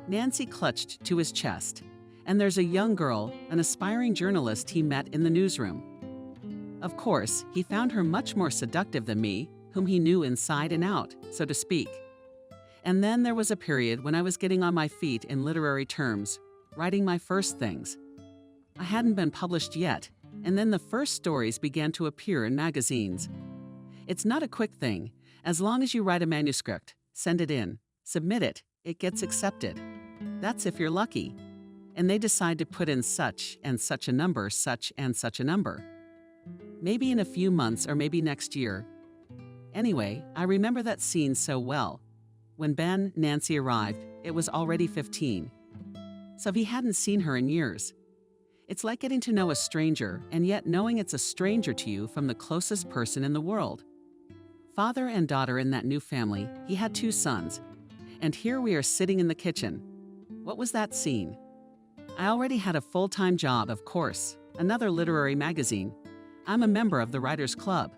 B: Nancy clutched to his chest. And there's a young girl, an aspiring journalist he met in the newsroom. Of course, he found her much more seductive than me, whom he knew inside and out, so to speak. And then there was a period when I was getting on my feet in literary terms, writing my first things. I hadn't been published yet, and then the first stories began to appear in magazines. It's not a quick thing. As long as you write a manuscript, send it in, submit it, it gets accepted. That's if you're lucky. And they decide to put in such and such a number, such and such a number. Maybe in a few months or maybe next year. Anyway, I remember that scene so well. When Nancy arrived, it was already 15. So he hadn't seen her in years. It's like getting to know a stranger and yet knowing it's a stranger to you from the closest person in the world. Father and daughter in that new family, he had 2 sons. And here we are sitting in the kitchen. What was that scene? I already had a full-time job, of course, another literary magazine. I'm a member of the Writers' Club.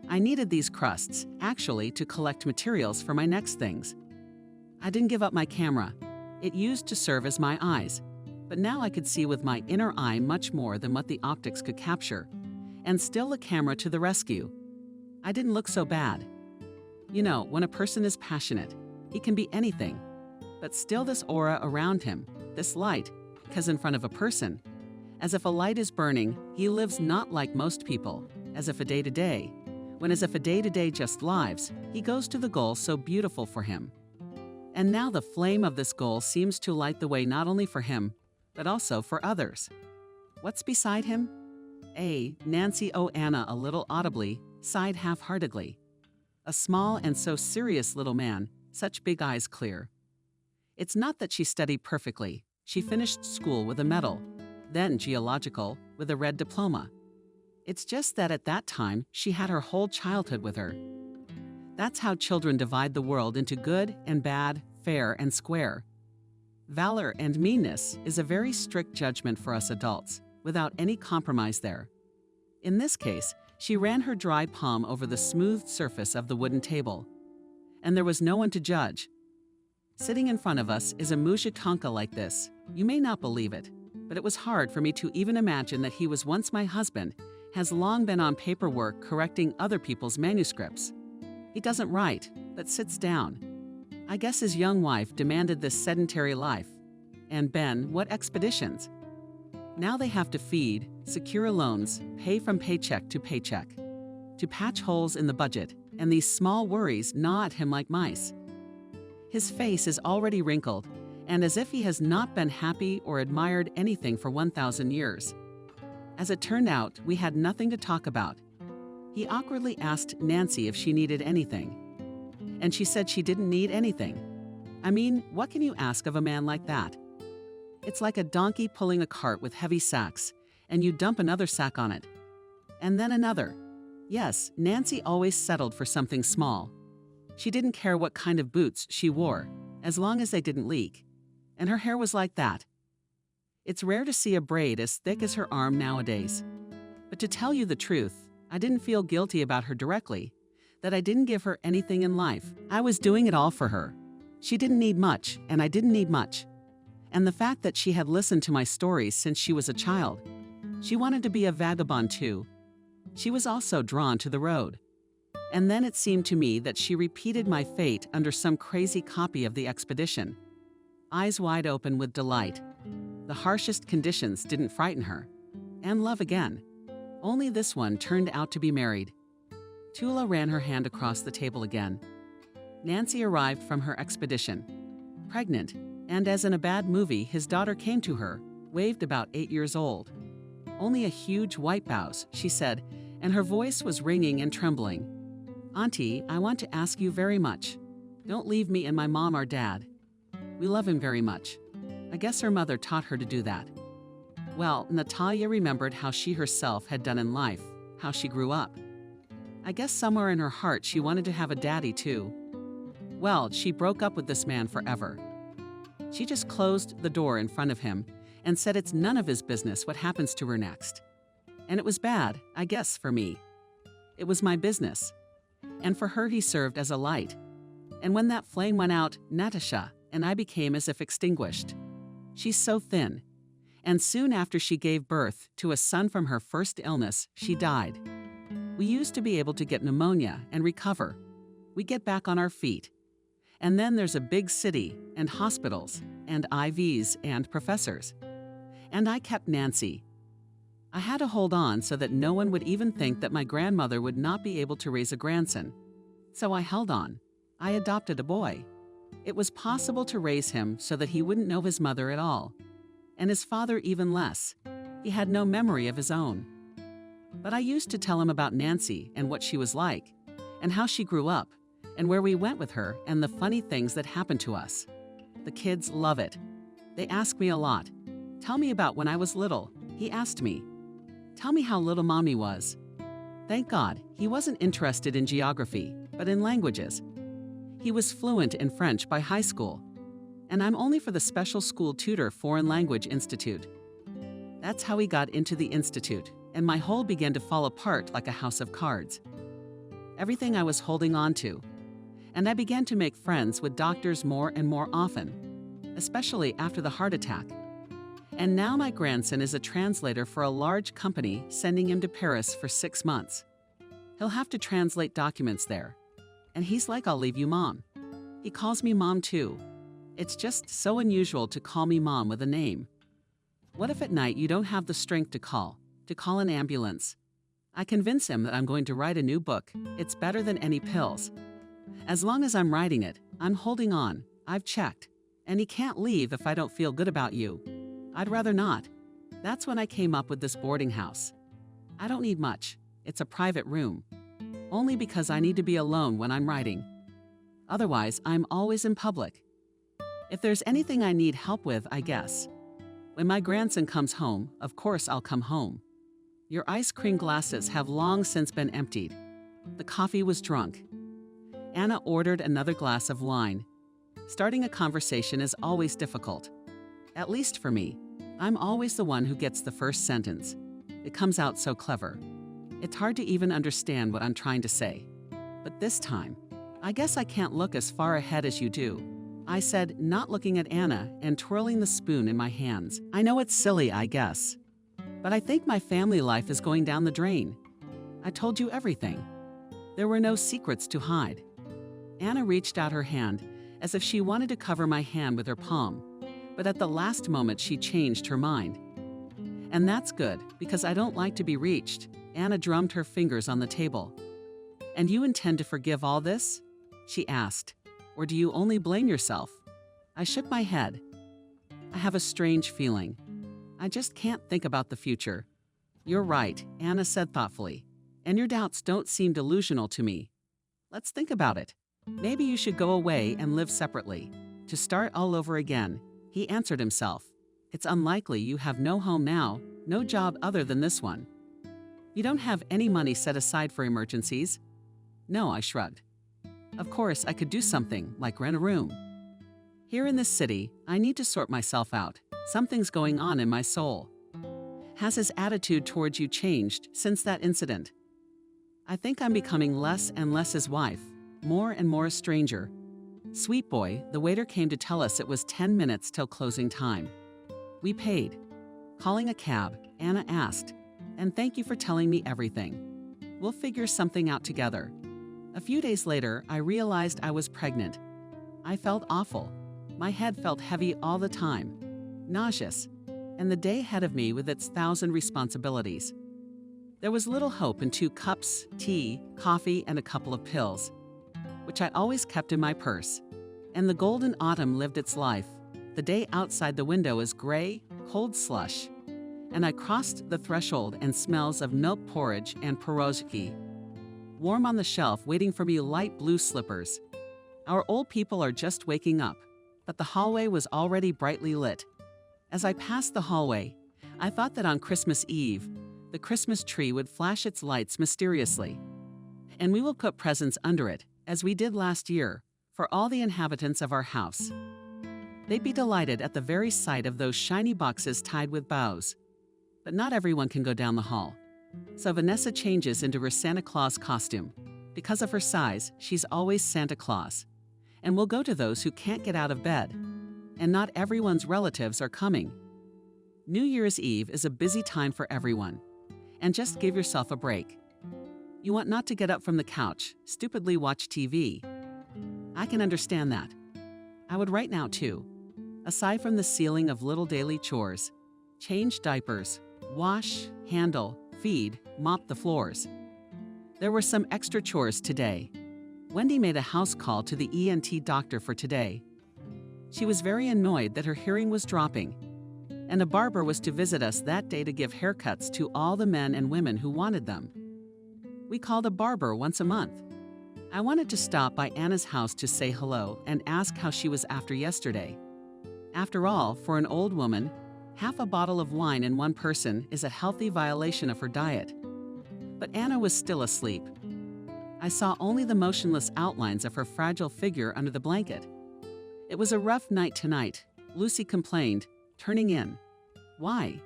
B: I needed these crusts, actually, to collect materials for my next things. I didn't give up my camera. It used to serve as my eyes, but now I could see with my inner eye much more than what the optics could capture, and still the camera to the rescue. I didn't look so bad. When a person is passionate, he can be anything, but still this aura around him, this light, because in front of a person, as if a light is burning, he lives not like most people, as if a day-to-day, when as if a day-to-day just lives, he goes to the goal so beautiful for him. And now the flame of this goal seems to light the way not only for him, but also for others. What's beside him? Nancy Anna a little audibly, sighed half-heartedly. A small and so serious little man, such big eyes clear. It's not that she studied perfectly. She finished school with a medal, then geological, with a red diploma. It's just that at that time, she had her whole childhood with her. That's how children divide the world into good and bad, fair and square. Valor and meanness is a very strict judgment for us adults, without any compromise there. In this case, she ran her dry palm over the smooth surface of the wooden table. And there was no one to judge. Sitting in front of us is a Mujitonka like this. You may not believe it, but it was hard for me to even imagine that he was once my husband, has long been on paperwork correcting other people's manuscripts. He doesn't write, but sits down. I guess his young wife demanded this sedentary life. And what expeditions? Now they have to feed, secure loans, pay from paycheck to paycheck, to patch holes in the budget, and these small worries gnaw at him like mice. His face is already wrinkled, and as if he has not been happy or admired anything for 1,000 years. As it turned out, we had nothing to talk about. He awkwardly asked Nancy if she needed anything. And she said she didn't need anything. I mean, what can you ask of a man like that? It's like a donkey pulling a cart with heavy sacks, and you dump another sack on it. And then another. Yes, Nancy always settled for something small. She didn't care what kind of boots she wore, as long as they didn't leak. And her hair was like that. It's rare to see a braid as thick as her arm nowadays. But to tell you the truth, I didn't feel guilty about her directly, that I didn't give her anything in life. I was doing it all for her. She didn't need much, and I didn't need much. And the fact that she had listened to my stories since she was a child. She wanted to be a vagabond too. She was also drawn to the road. And then it seemed to me that she repeated my fate under some crazy copy of the expedition. Eyes wide open with delight. The harshest conditions didn't frighten her. And love again. Only this one turned out to be married. Tula ran her hand across the table again. Nancy arrived from her expedition, pregnant, and as in a bad movie, his daughter came to her, waved about 8 years old. Only a huge white blouse, she said, and her voice was ringing and trembling. Auntie, I want to ask you very much. Don't leave me and my mom or dad. We love him very much. I guess her mother taught her to do that. Well, Natalia remembered how she herself had done in life, how she grew up. I guess somewhere in her heart she wanted to have a daddy too. Well, she broke up with this man forever. She just closed the door in front of him and said it's none of his business what happens to her next. And it was bad, I guess, for me. It was my business. And for her he served as a light. And when that flame went out, Natasha and I became as if extinguished. She's so thin. And soon after she gave birth to a son from her first illness, she died. We used to be able to get pneumonia and recover. We get back on our feet. And then there's a big city and hospitals and IVs and professors. And I kept Nancy. I had to hold on so that no one would even think that my grandmother would not be able to raise a grandson. So I held on. I adopted a boy. It was possible to raise him so that he wouldn't know his mother at all. And his father even less. He had no memory of his own. But I used to tell him about Nancy and what she was like, and how she grew up, and where we went with her, and the funny things that happened to us. The kids love it. They ask me a lot. Tell me about when I was little, he asked me. Tell me how little mommy was. Thank God, he wasn't interested in geography, but in languages. He was fluent in French by high school. And I'm only for the special school tutor Foreign Language Institute. That's how he got into the institute, and my whole began to fall apart like a house of cards. Everything I was holding on to. And I began to make friends with doctors more and more often, especially after the heart attack. And now my grandson is a translator for a large company sending him to Paris for 6 months. He'll have to translate documents there. And he's like, I'll leave you, Mom. He calls me Mom too. It's just so unusual to call me Mom with a name. What if at night you don't have the strength to call an ambulance? I convince him that I'm going to write a new book. It's better than any pills. As long as I'm writing it, I'm holding on. I've checked. And he can't leave if I don't feel good about you. I'd rather not. That's when I came up with this boarding house. I don't need much. It's a private room. Only because I need to be alone when I'm writing. Otherwise, I'm always in public. If there's anything I need help with, I guess. When my grandson comes home, of course I'll come home. Your ice cream glasses have long since been emptied. The coffee was drunk. Anna ordered another glass of wine. Starting a conversation is always difficult. At least for me. I'm always the one who gets the first sentence. It comes out so clever. It's hard to even understand what I'm trying to say. But this time, I guess I can't look as far ahead as you do. I said, not looking at Anna and twirling the spoon in my hands. I know it's silly, I guess. But I think my family life is going down the drain. I told you everything. There were no secrets to hide. Anna reached out her hand as if she wanted to cover my hand with her palm. But at the last moment she changed her mind. And that's good, because I don't like to be reached. Anna drummed her fingers on the table. And you intend to forgive all this? She asked. Or do you only blame yourself? I shook my head. I have a strange feeling. I just can't think about the future. You're right, Anna said thoughtfully. And your doubts don't seem delusional to me. Let's think about it. Maybe you should go away and live separately. To start all over again. He answered himself. It's unlikely you have no home now, no job other than this one. You don't have any money set aside for emergencies. No, I shrugged. Of course, I could do something, like rent a room. Here in this city, I need to sort myself out. Something's going on in my soul. Has his attitude towards you changed since that incident? I think I'm becoming less and less his wife, more and more a stranger. Sweet boy, the waiter came to tell us it was 10 minutes till closing time. We paid. Calling a cab, Anna asked, "And thank you for telling me everything. We'll figure something out together." A few days later, I realized I was pregnant. I felt awful. My head felt heavy all the time, nauseous, and the day ahead of me with its 1,000 responsibilities. There was little hope in 2 cups, tea, coffee, and a couple of pills, which I always kept in my purse. And the golden autumn lived its life. The day outside the window is gray, cold slush, and I crossed the threshold and smells of milk porridge and pierogi. Warm on the shelf, waiting for me light blue slippers. Our old people are just waking up, but the hallway was already brightly lit. As I passed the hallway, I thought that on Christmas Eve, the Christmas tree would flash its lights mysteriously, and we will put presents under it, as we did last year, for all the inhabitants of our house. They'd be delighted at the very sight of those shiny boxes tied with bows. But not everyone can go down the hall. So Vanessa changes into her Santa Claus costume. Because of her size, she's always Santa Claus. And we'll go to those who can't get out of bed. And not everyone's relatives are coming. New Year's Eve is a busy time for everyone. And just give yourself a break. You want not to get up from the couch, stupidly watch TV. I can understand that. I would right now too. Aside from the ceiling of little daily chores, change diapers, wash, handle, feed, mop the floors. There were some extra chores today. Wendy made a house call to the ENT doctor for today. She was very annoyed that her hearing was dropping, and a barber was to visit us that day to give haircuts to all the men and women who wanted them. We called a barber once a month. I wanted to stop by Anna's house to say hello and ask how she was after yesterday. After all, for an old woman, half a bottle of wine in one person is a healthy violation of her diet. But Anna was still asleep. I saw only the motionless outlines of her fragile figure under the blanket. It was a rough night tonight, Lucy complained, turning in. Why?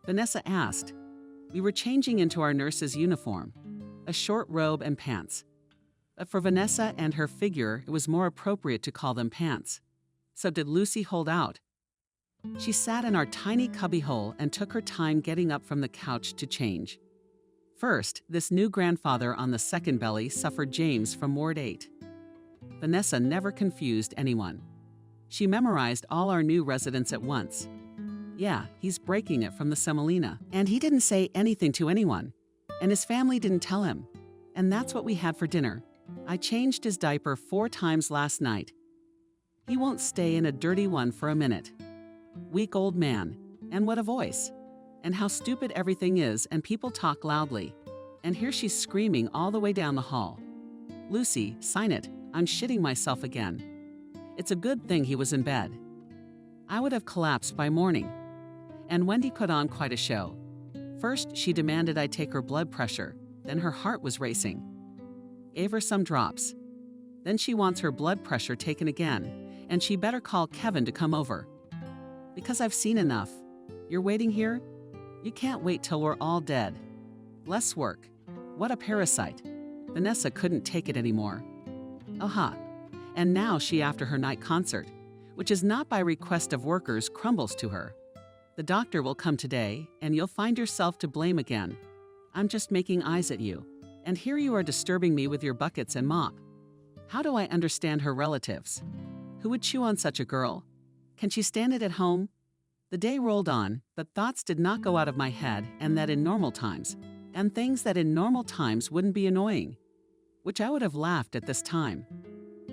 B: Vanessa asked. We were changing into our nurse's uniform, a short robe and pants. But for Vanessa and her figure, it was more appropriate to call them pants. So did Lucy hold out? She sat in our tiny cubbyhole and took her time getting up from the couch to change. First, this new grandfather on the second belly suffered James from Ward 8. Vanessa never confused anyone. She memorized all our new residents at once. Yeah, he's breaking it from the semolina. And he didn't say anything to anyone. And his family didn't tell him. And that's what we had for dinner. I changed his diaper 4 times last night. He won't stay in a dirty one for a minute. Weak old man. And what a voice. And how stupid everything is, and people talk loudly. And here she's screaming all the way down the hall. Lucy, sign it. I'm shitting myself again. It's a good thing he was in bed. I would have collapsed by morning. And Wendy put on quite a show. First, she demanded I take her blood pressure. Then her heart was racing. Gave her some drops. Then she wants her blood pressure taken again, and she better call Kevin to come over. Because I've seen enough. You're waiting here? You can't wait till we're all dead. Less work. What a parasite. Vanessa couldn't take it anymore. Aha. And now she after her night concert, which is not by request of workers, crumbles to her. The doctor will come today, and you'll find yourself to blame again. I'm just making eyes at you, and here you are disturbing me with your buckets and mop. How do I understand her relatives? Who would chew on such a girl? Can she stand it at home? The day rolled on, but thoughts did not go out of my head, and that in normal times, and things that in normal times wouldn't be annoying, which I would have laughed at this time,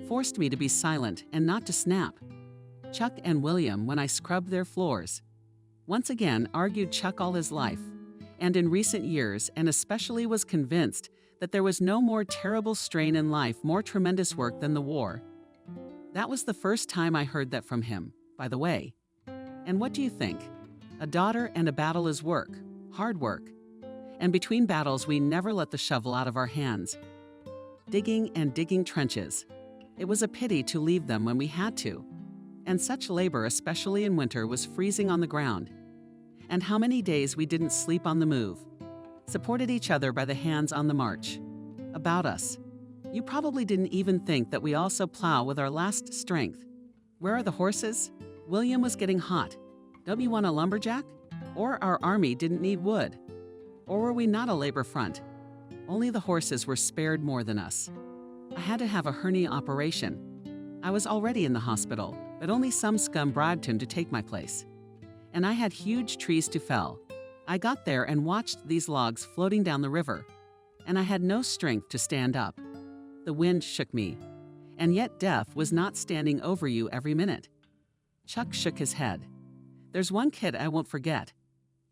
B: forced me to be silent and not to snap. Chuck and William, when I scrubbed their floors, once again argued Chuck all his life, and in recent years, and especially was convinced that there was no more terrible strain in life, more tremendous work than the war. That was the first time I heard that from him, by the way. And what do you think? A daughter and a battle is work, hard work. And between battles, we never let the shovel out of our hands. Digging and digging trenches. It was a pity to leave them when we had to. And such labor, especially in winter, was freezing on the ground. And how many days we didn't sleep on the move. Supported each other by the hands on the march. About us. You probably didn't even think that we also plow with our last strength. Where are the horses? William was getting hot. Don't you want a lumberjack? Or our army didn't need wood? Or were we not a labor front? Only the horses were spared more than us. I had to have a hernia operation. I was already in the hospital, but only some scum bribed him to take my place. And I had huge trees to fell. I got there and watched these logs floating down the river, and I had no strength to stand up. The wind shook me, and yet death was not standing over you every minute. Chuck shook his head. There's one kid I won't forget.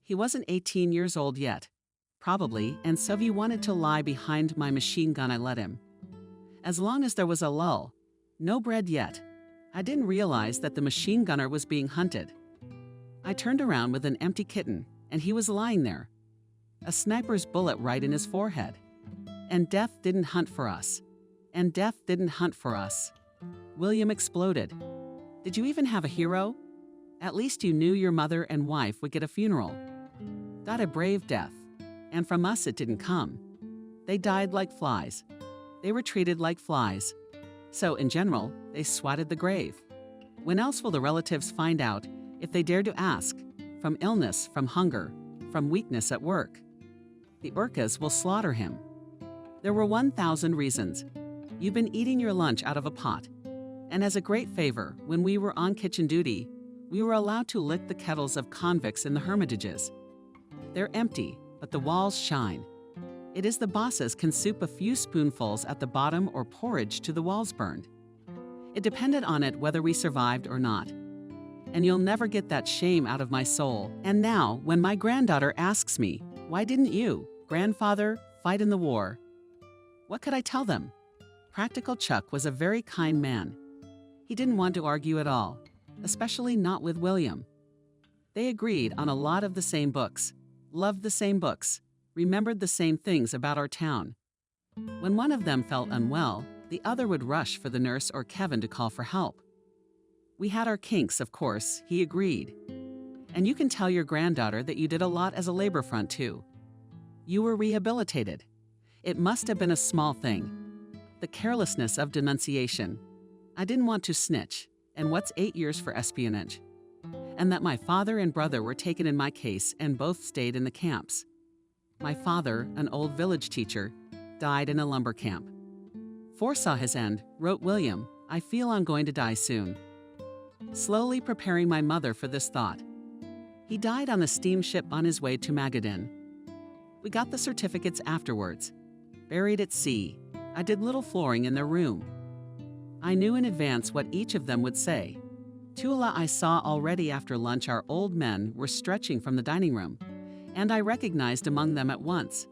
B: He wasn't 18 years old yet, probably, and so he wanted to lie behind my machine gun. I let him. As long as there was a lull, no bread yet, I didn't realize that the machine gunner was being hunted. I turned around with an empty kitten, and he was lying there, a sniper's bullet right in his forehead. And death didn't hunt for us. And death didn't hunt for us. William exploded. Did you even have a hero? At least you knew your mother and wife would get a funeral. Got a brave death. And from us it didn't come. They died like flies. They were treated like flies. So, in general, they swatted the grave. When else will the relatives find out if they dare to ask? From illness, from hunger, from weakness at work. The Urkas will slaughter him. There were 1,000 reasons. You've been eating your lunch out of a pot. And as a great favor, when we were on kitchen duty, we were allowed to lick the kettles of convicts in the hermitages. They're empty, but the walls shine. It is the bosses can soup a few spoonfuls at the bottom or porridge to the walls burned. It depended on it whether we survived or not. And you'll never get that shame out of my soul. And now, when my granddaughter asks me, why didn't you, grandfather, fight in the war? What could I tell them? Practical Chuck was a very kind man. He didn't want to argue at all, especially not with William. They agreed on a lot of the same books, loved the same books, remembered the same things about our town. When one of them felt unwell, the other would rush for the nurse or Kevin to call for help. We had our kinks, of course, he agreed. And you can tell your granddaughter that you did a lot as a labor front, too. You were rehabilitated. It must have been a small thing. The carelessness of denunciation. I didn't want to snitch, and what's 8 years for espionage? And that my father and brother were taken in my case and both stayed in the camps. My father, an old village teacher, died in a lumber camp. Foresaw his end, wrote William, I feel I'm going to die soon. Slowly preparing my mother for this thought. He died on a steamship on his way to Magadan. We got the certificates afterwards. Buried at sea. I did little flooring in their room. I knew in advance what each of them would say. Tula I saw already after lunch our old men were stretching from the dining room, and I recognized among them at once.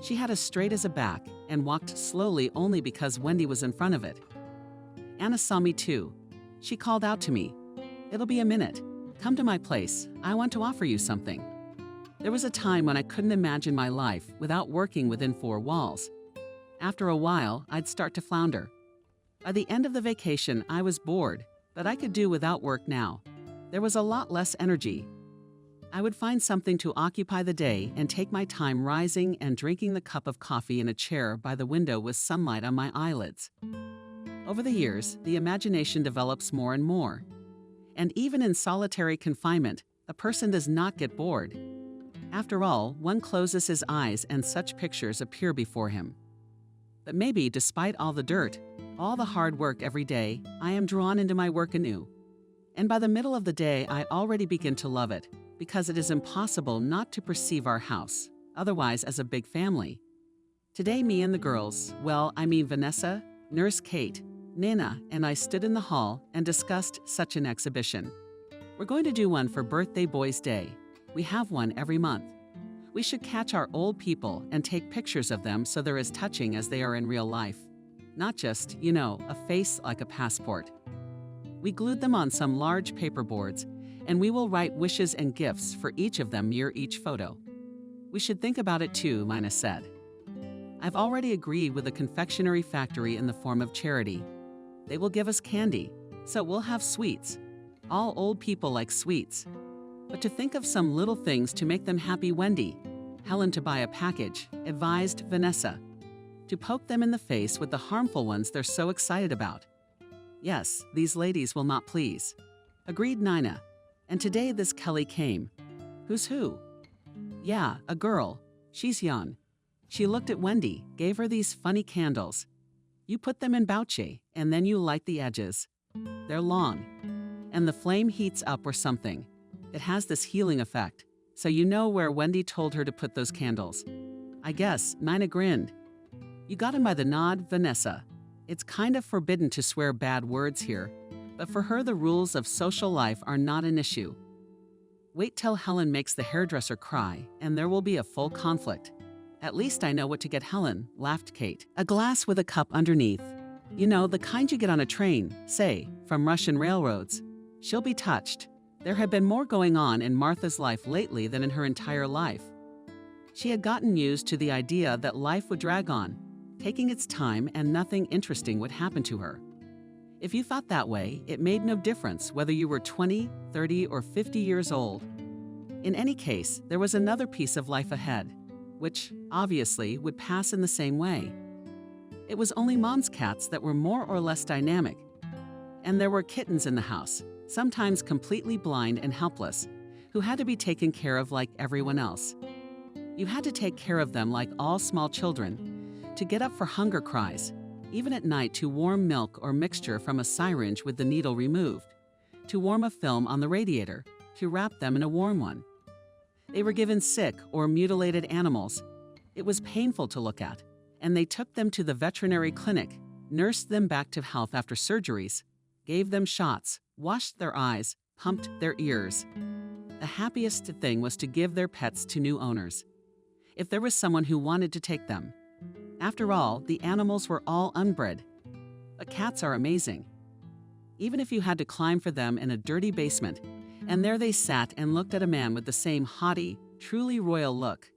B: She had as straight as a back and walked slowly only because Wendy was in front of it. Anna saw me too. She called out to me, It'll be a minute. Come to my place. I want to offer you something. There was a time when I couldn't imagine my life without working within 4 walls. After a while, I'd start to flounder. By the end of the vacation, I was bored, but I could do without work now. There was a lot less energy. I would find something to occupy the day and take my time rising and drinking the cup of coffee in a chair by the window with sunlight on my eyelids. Over the years, the imagination develops more and more. And even in solitary confinement, a person does not get bored. After all, one closes his eyes and such pictures appear before him. But maybe, despite all the dirt, all the hard work every day, I am drawn into my work anew. And by the middle of the day, I already begin to love it, because it is impossible not to perceive our house, otherwise as a big family. Today, me and the girls, well, I mean Vanessa, Nurse Kate, Nina, and I stood in the hall and discussed such an exhibition. We're going to do one for Birthday Boys Day. We have one every month. We should catch our old people and take pictures of them so they're as touching as they are in real life. Not just, a face like a passport. We glued them on some large paper boards, and we will write wishes and gifts for each of them near each photo. We should think about it too, Mina said. I've already agreed with a confectionery factory in the form of charity. They will give us candy, so we'll have sweets. All old people like sweets. But to think of some little things to make them happy, Wendy. Helen to buy a package, advised Vanessa. to poke them in the face with the harmful ones they're so excited about. Yes, these ladies will not please. Agreed Nina. And today this Kelly came. Who's who? Yeah, a girl. She's young. She looked at Wendy, gave her these funny candles. You put them in bouche, and then you light the edges. They're long. And the flame heats up or something. It has this healing effect. So you know where Wendy told her to put those candles. I guess, Nina grinned. You got him by the nod, Vanessa. It's kind of forbidden to swear bad words here, but for her the rules of social life are not an issue. Wait till Helen makes the hairdresser cry, and there will be a full conflict. At least I know what to get Helen, laughed Kate. A glass with a cup underneath. You know, the kind you get on a train, say, from Russian railroads. She'll be touched. There had been more going on in Martha's life lately than in her entire life. She had gotten used to the idea that life would drag on, taking its time and nothing interesting would happen to her. If you thought that way, it made no difference whether you were 20, 30, or 50 years old. In any case, there was another piece of life ahead, which, obviously, would pass in the same way. It was only Mom's cats that were more or less dynamic. And there were kittens in the house, sometimes completely blind and helpless, who had to be taken care of like everyone else. You had to take care of them like all small children, to get up for hunger cries, even at night to warm milk or mixture from a syringe with the needle removed, to warm a film on the radiator, to wrap them in a warm one. They were given sick or mutilated animals. It was painful to look at, and they took them to the veterinary clinic, nursed them back to health after surgeries, gave them shots, washed their eyes, pumped their ears. The happiest thing was to give their pets to new owners, if there was someone who wanted to take them. After all, the animals were all unbred. But cats are amazing. Even if you had to climb for them in a dirty basement, and there they sat and looked at a man with the same haughty, truly royal look.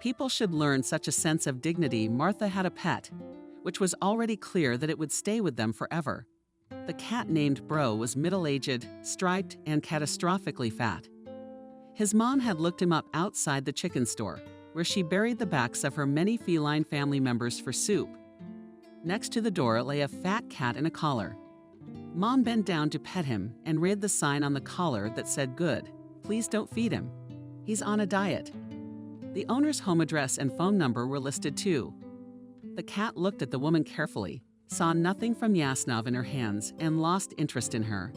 B: People should learn such a sense of dignity. Martha had a pet, which was already clear that it would stay with them forever. The cat named Bro was middle-aged, striped, and catastrophically fat. His mom had looked him up outside the chicken store, where she buried the backs of her many feline family members for soup. Next to the door lay a fat cat in a collar. Mom bent down to pet him and read the sign on the collar that said, "Good, please don't feed him. He's on a diet." The owner's home address and phone number were listed too. The cat looked at the woman carefully, saw nothing from Yasnov in her hands, and lost interest in her.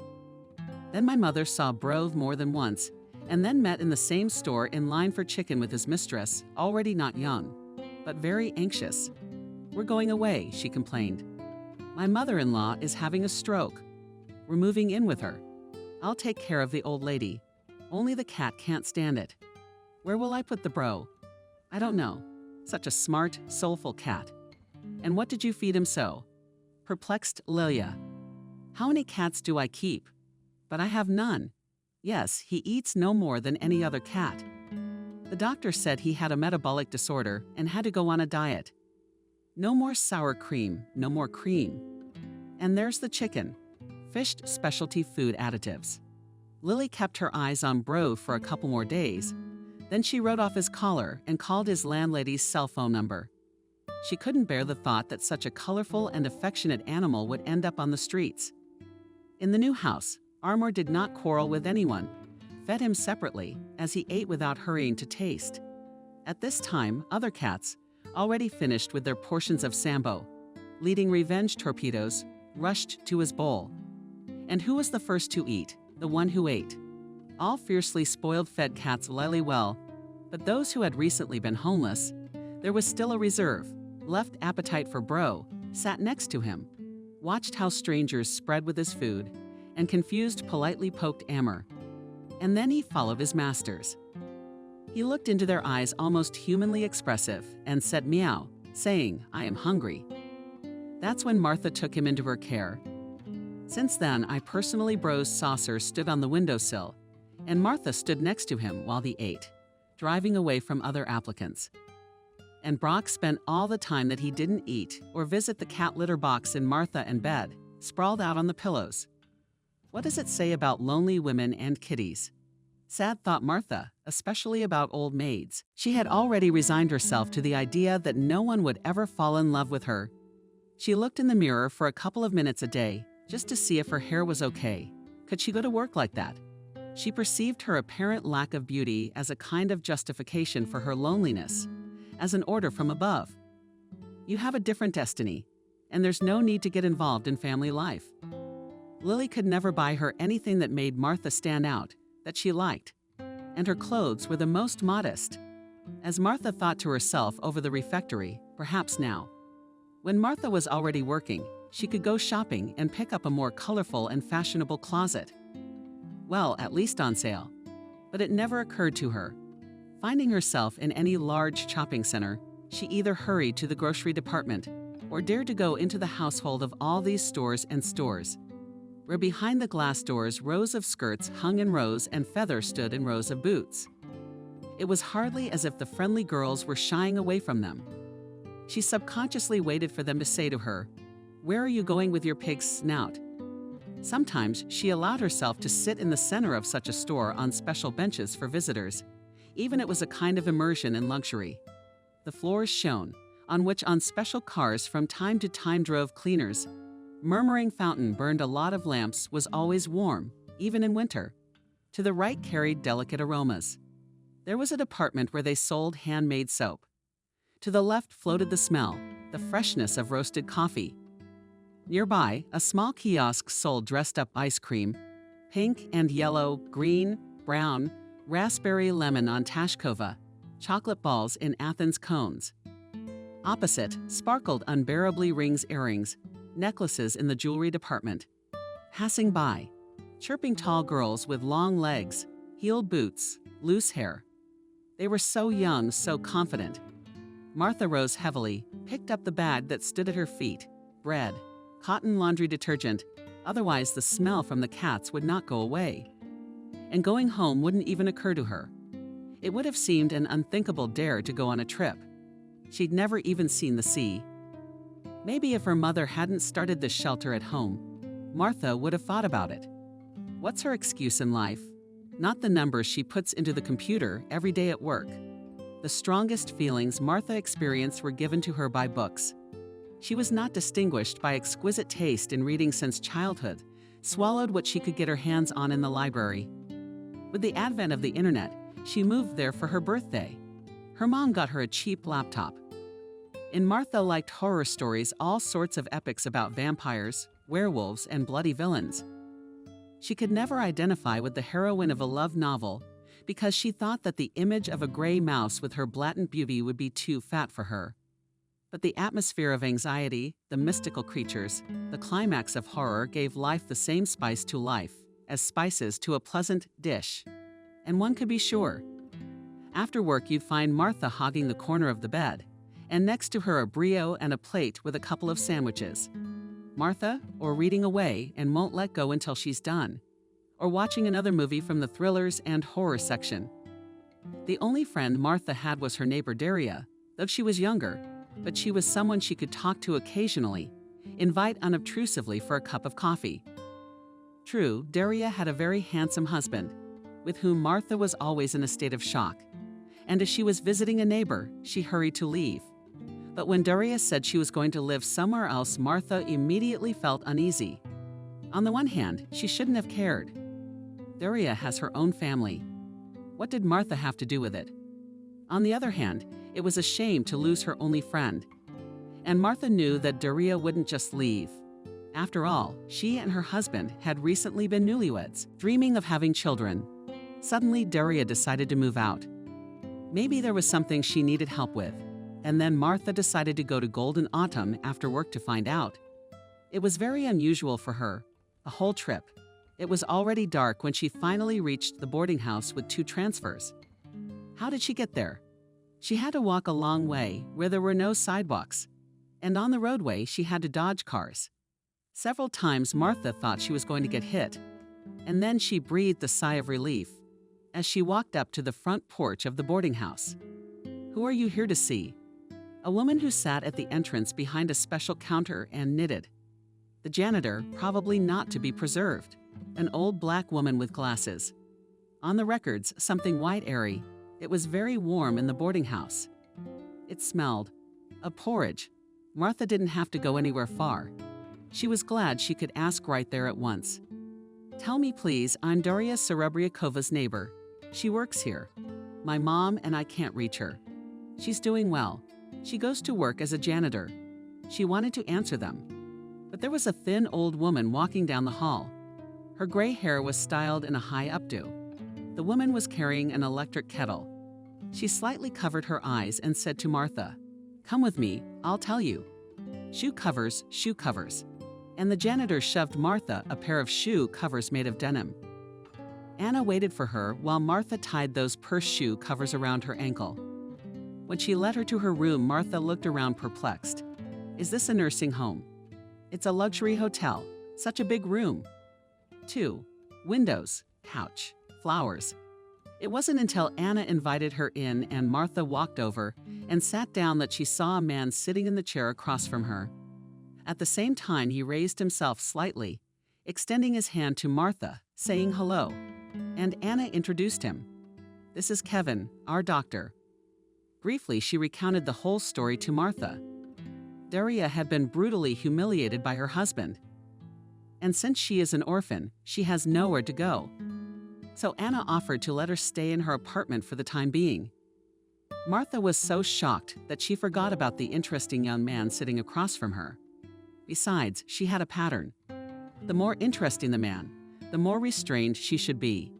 B: Then my mother saw Brove more than once, and then met in the same store in line for chicken with his mistress, already not young, but very anxious. "We're going away," she complained. "My mother-in-law is having a stroke. We're moving in with her. I'll take care of the old lady. Only the cat can't stand it. Where will I put the Bro? I don't know. Such a smart, soulful cat. And what did you feed him so?" Perplexed Lilia. "How many cats do I keep? But I have none. Yes, he eats no more than any other cat. The doctor said he had a metabolic disorder and had to go on a diet. No more sour cream, no more cream. And there's the chicken. Fished specialty food additives." Lily kept her eyes on Bro for a couple more days. Then she wrote off his collar and called his landlady's cell phone number. She couldn't bear the thought that such a colorful and affectionate animal would end up on the streets. In the new house, Armour did not quarrel with anyone, fed him separately, as he ate without hurrying to taste. At this time, other cats, already finished with their portions of Sambo, leading revenge torpedoes, rushed to his bowl. And who was the first to eat? The one who ate. All fiercely spoiled fed cats lily well, but those who had recently been homeless, there was still a reserve, left appetite for Bro, sat next to him, watched how strangers spread with his food, and confused politely poked Ammer. And then he followed his masters. He looked into their eyes almost humanly expressive and said meow, saying, "I am hungry." That's when Martha took him into her care. Since then, I personally Bro's saucer stood on the windowsill, and Martha stood next to him while he ate, driving away from other applicants. And Brock spent all the time that he didn't eat or visit the cat litter box in Martha and bed, sprawled out on the pillows. What does it say about lonely women and kitties? Sad thought Martha, especially about old maids. She had already resigned herself to the idea that no one would ever fall in love with her. She looked in the mirror for a couple of minutes a day, just to see if her hair was okay. Could she go to work like that? She perceived her apparent lack of beauty as a kind of justification for her loneliness, as an order from above. You have a different destiny, and there's no need to get involved in family life. Lily could never buy her anything that made Martha stand out, that she liked, and her clothes were the most modest. As Martha thought to herself over the refectory, perhaps now. When Martha was already working, she could go shopping and pick up a more colorful and fashionable closet. Well, at least on sale. But it never occurred to her. Finding herself in any large shopping center, she either hurried to the grocery department or dared to go into the household of all these stores and stores, where behind the glass doors rows of skirts hung in rows and feathers stood in rows of boots. It was hardly as if the friendly girls were shying away from them. She subconsciously waited for them to say to her, "Where are you going with your pig's snout?" Sometimes she allowed herself to sit in the center of such a store on special benches for visitors. Even it was a kind of immersion in luxury. The floors shone, on which on special cars from time to time drove cleaners. Murmuring fountain burned a lot of lamps, was always warm, even in winter. To the right carried delicate aromas. There was a department where they sold handmade soap. To the left floated the smell, the freshness of roasted coffee. Nearby, a small kiosk sold dressed-up ice cream, pink and yellow, green, brown, raspberry lemon on Tashkova, chocolate balls in Athens cones. Opposite, sparkled unbearably rings earrings, necklaces in the jewelry department. Passing by, chirping tall girls with long legs, heeled boots, loose hair. They were so young, so confident. Martha rose heavily, picked up the bag that stood at her feet. Bread, cotton laundry detergent, otherwise the smell from the cats would not go away. And going home wouldn't even occur to her. It would have seemed an unthinkable dare to go on a trip. She'd never even seen the sea. Maybe if her mother hadn't started this shelter at home, Martha would have thought about it. What's her excuse in life? Not the numbers she puts into the computer every day at work. The strongest feelings Martha experienced were given to her by books. She was not distinguished by exquisite taste in reading since childhood, swallowed what she could get her hands on in the library. With the advent of the internet, she moved there for her birthday. Her mom got her a cheap laptop. And Martha liked horror stories, all sorts of epics about vampires, werewolves, and bloody villains. She could never identify with the heroine of a love novel because she thought that the image of a gray mouse with her blatant beauty would be too fat for her. But the atmosphere of anxiety, the mystical creatures, the climax of horror gave life the same spice to life as spices to a pleasant dish. And one could be sure. After work, you'd find Martha hogging the corner of the bed, and next to her a brio and a plate with a couple of sandwiches. Martha, or reading away and won't let go until she's done, or watching another movie from the thrillers and horror section. The only friend Martha had was her neighbor Daria, though she was younger, but she was someone she could talk to occasionally, invite unobtrusively for a cup of coffee. True, Daria had a very handsome husband, with whom Martha was always in a state of shock, and as she was visiting a neighbor, she hurried to leave. But when Daria said she was going to live somewhere else, Martha immediately felt uneasy. On the one hand, she shouldn't have cared. Daria has her own family. What did Martha have to do with it? On the other hand, it was a shame to lose her only friend. And Martha knew that Daria wouldn't just leave. After all, she and her husband had recently been newlyweds, dreaming of having children. Suddenly, Daria decided to move out. Maybe there was something she needed help with. And then Martha decided to go to Golden Autumn after work to find out. It was very unusual for her, a whole trip. It was already dark when she finally reached the boarding house with 2 transfers. How did she get there? She had to walk a long way where there were no sidewalks. And on the roadway, she had to dodge cars. Several times Martha thought she was going to get hit. And then she breathed a sigh of relief as she walked up to the front porch of the boarding house. Who are you here to see? A woman who sat at the entrance behind a special counter and knitted. The janitor, probably not to be preserved, an old black woman with glasses. On the records, something white airy. It was very warm in the boarding house. It smelled of porridge. Martha didn't have to go anywhere far. She was glad she could ask right there at once. Tell me, please, I'm Daria Serebriakova's neighbor. She works here. My mom and I can't reach her. She's doing well. She goes to work as a janitor. She wanted to answer them. But there was a thin old woman walking down the hall. Her gray hair was styled in a high updo. The woman was carrying an electric kettle. She slightly covered her eyes and said to Martha, "Come with me, I'll tell you." Shoe covers, shoe covers. And the janitor shoved Martha a pair of shoe covers made of denim. Anna waited for her while Martha tied those purse shoe covers around her ankle. When she led her to her room, Martha looked around perplexed. Is this a nursing home? It's a luxury hotel. Such a big room. 2 windows, couch, flowers. It wasn't until Anna invited her in and Martha walked over and sat down that she saw a man sitting in the chair across from her. At the same time, he raised himself slightly, extending his hand to Martha, saying hello, and Anna introduced him. This is Kevin, our doctor. Briefly, she recounted the whole story to Martha. Daria had been brutally humiliated by her husband. And since she is an orphan, she has nowhere to go. So Anna offered to let her stay in her apartment for the time being. Martha was so shocked that she forgot about the interesting young man sitting across from her. Besides, she had a pattern. The more interesting the man, the more restrained she should be.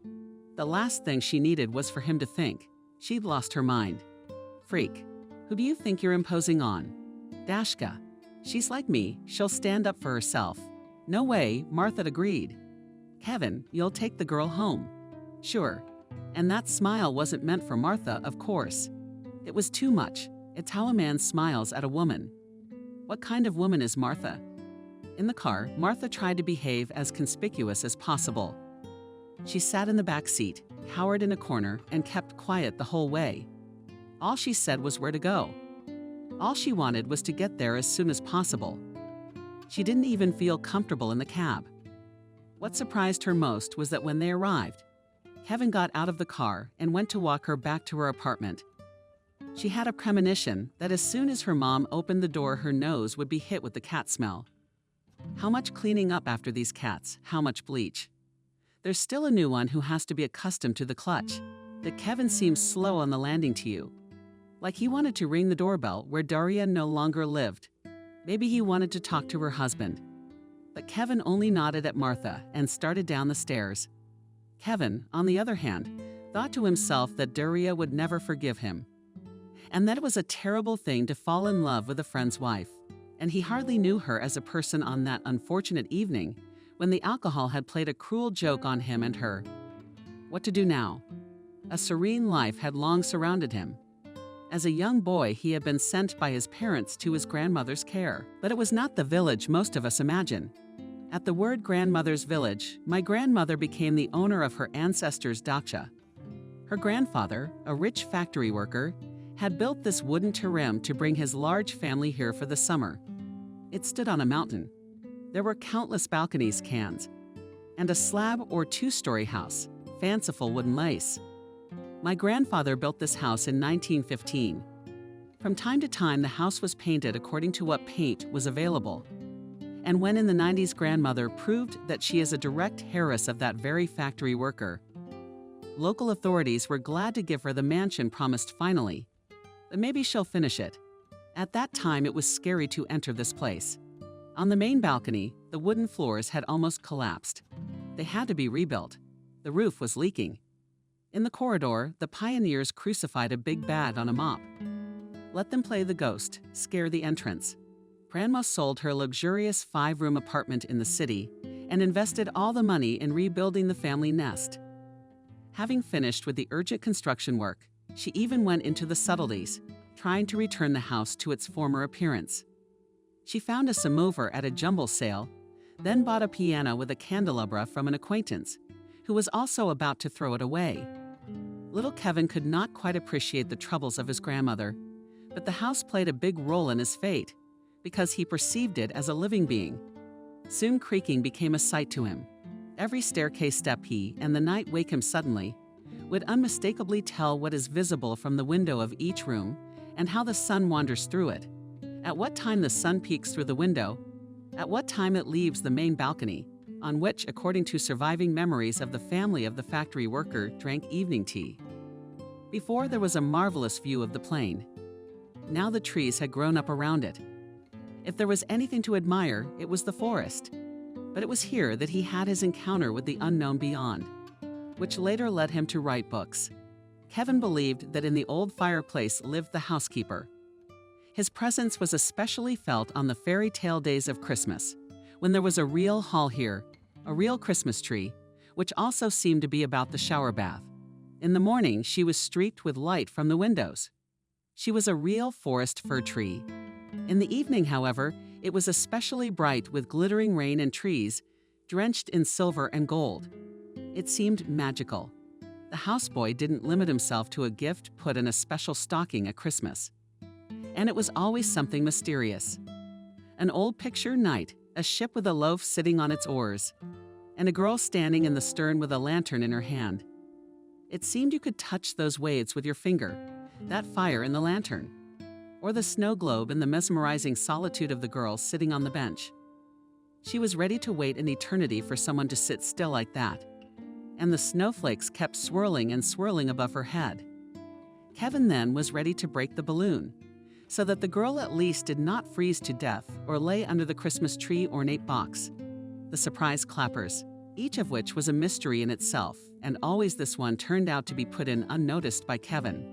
B: The last thing she needed was for him to think she'd lost her mind. Freak. Who do you think you're imposing on? Dashka. She's like me, she'll stand up for herself. No way, Martha agreed. Kevin, you'll take the girl home. Sure. And that smile wasn't meant for Martha, of course. It was too much. It's how a man smiles at a woman. What kind of woman is Martha? In the car, Martha tried to behave as conspicuous as possible. She sat in the back seat, cowered in a corner, and kept quiet the whole way. All she said was where to go. All she wanted was to get there as soon as possible. She didn't even feel comfortable in the cab. What surprised her most was that when they arrived, Kevin got out of the car and went to walk her back to her apartment. She had a premonition that as soon as her mom opened the door, her nose would be hit with the cat smell. How much cleaning up after these cats? How much bleach? There's still a new one who has to be accustomed to the clutch. That Kevin seems slow on the landing to you. Like he wanted to ring the doorbell where Daria no longer lived. Maybe he wanted to talk to her husband. But Kevin only nodded at Martha and started down the stairs. Kevin, on the other hand, thought to himself that Daria would never forgive him. And that it was a terrible thing to fall in love with a friend's wife. And he hardly knew her as a person on that unfortunate evening when the alcohol had played a cruel joke on him and her. What to do now? A serene life had long surrounded him. As a young boy, he had been sent by his parents to his grandmother's care. But it was not the village most of us imagine. At the word grandmother's village, my grandmother became the owner of her ancestors' dacha. Her grandfather, a rich factory worker, had built this wooden terem to bring his large family here for the summer. It stood on a mountain. There were countless balconies, cans, and a slab or two-story house, fanciful wooden lace. My grandfather built this house in 1915. From time to time, the house was painted according to what paint was available. And when in the 90s, grandmother proved that she is a direct heiress of that very factory worker. Local authorities were glad to give her the mansion promised finally. But maybe she'll finish it. At that time, it was scary to enter this place. On the main balcony, the wooden floors had almost collapsed. They had to be rebuilt. The roof was leaking. In the corridor, the pioneers crucified a big bag on a mop. Let them play the ghost, scare the entrance. Grandma sold her luxurious 5-room apartment in the city and invested all the money in rebuilding the family nest. Having finished with the urgent construction work, she even went into the subtleties, trying to return the house to its former appearance. She found a samovar at a jumble sale, then bought a piano with a candelabra from an acquaintance, who was also about to throw it away. Little Kevin could not quite appreciate the troubles of his grandmother, but the house played a big role in his fate, because he perceived it as a living being. Soon creaking became a sight to him. Every staircase step he and the night wake him suddenly, would unmistakably tell what is visible from the window of each room and how the sun wanders through it, at what time the sun peeks through the window, at what time it leaves the main balcony, on which, according to surviving memories of the family of the factory worker, drank evening tea. Before, there was a marvelous view of the plain. Now the trees had grown up around it. If there was anything to admire, it was the forest. But it was here that he had his encounter with the unknown beyond, which later led him to write books. Kevin believed that in the old fireplace lived the housekeeper. His presence was especially felt on the fairy tale days of Christmas, when there was a real hall here, a real Christmas tree, which also seemed to be about the shower bath. In the morning, she was streaked with light from the windows. She was a real forest fir tree. In the evening, however, it was especially bright with glittering rain and trees, drenched in silver and gold. It seemed magical. The houseboy didn't limit himself to a gift put in a special stocking at Christmas. And it was always something mysterious. An old picture night, a ship with a loaf sitting on its oars, and a girl standing in the stern with a lantern in her hand. It seemed you could touch those waves with your finger, that fire in the lantern, or the snow globe in the mesmerizing solitude of the girl sitting on the bench. She was ready to wait an eternity for someone to sit still like that, and the snowflakes kept swirling and swirling above her head. Kevin then was ready to break the balloon, so that the girl at least did not freeze to death or lay under the Christmas tree ornate box. The surprise clappers, each of which was a mystery in itself, and always this one turned out to be put in unnoticed by Kevin.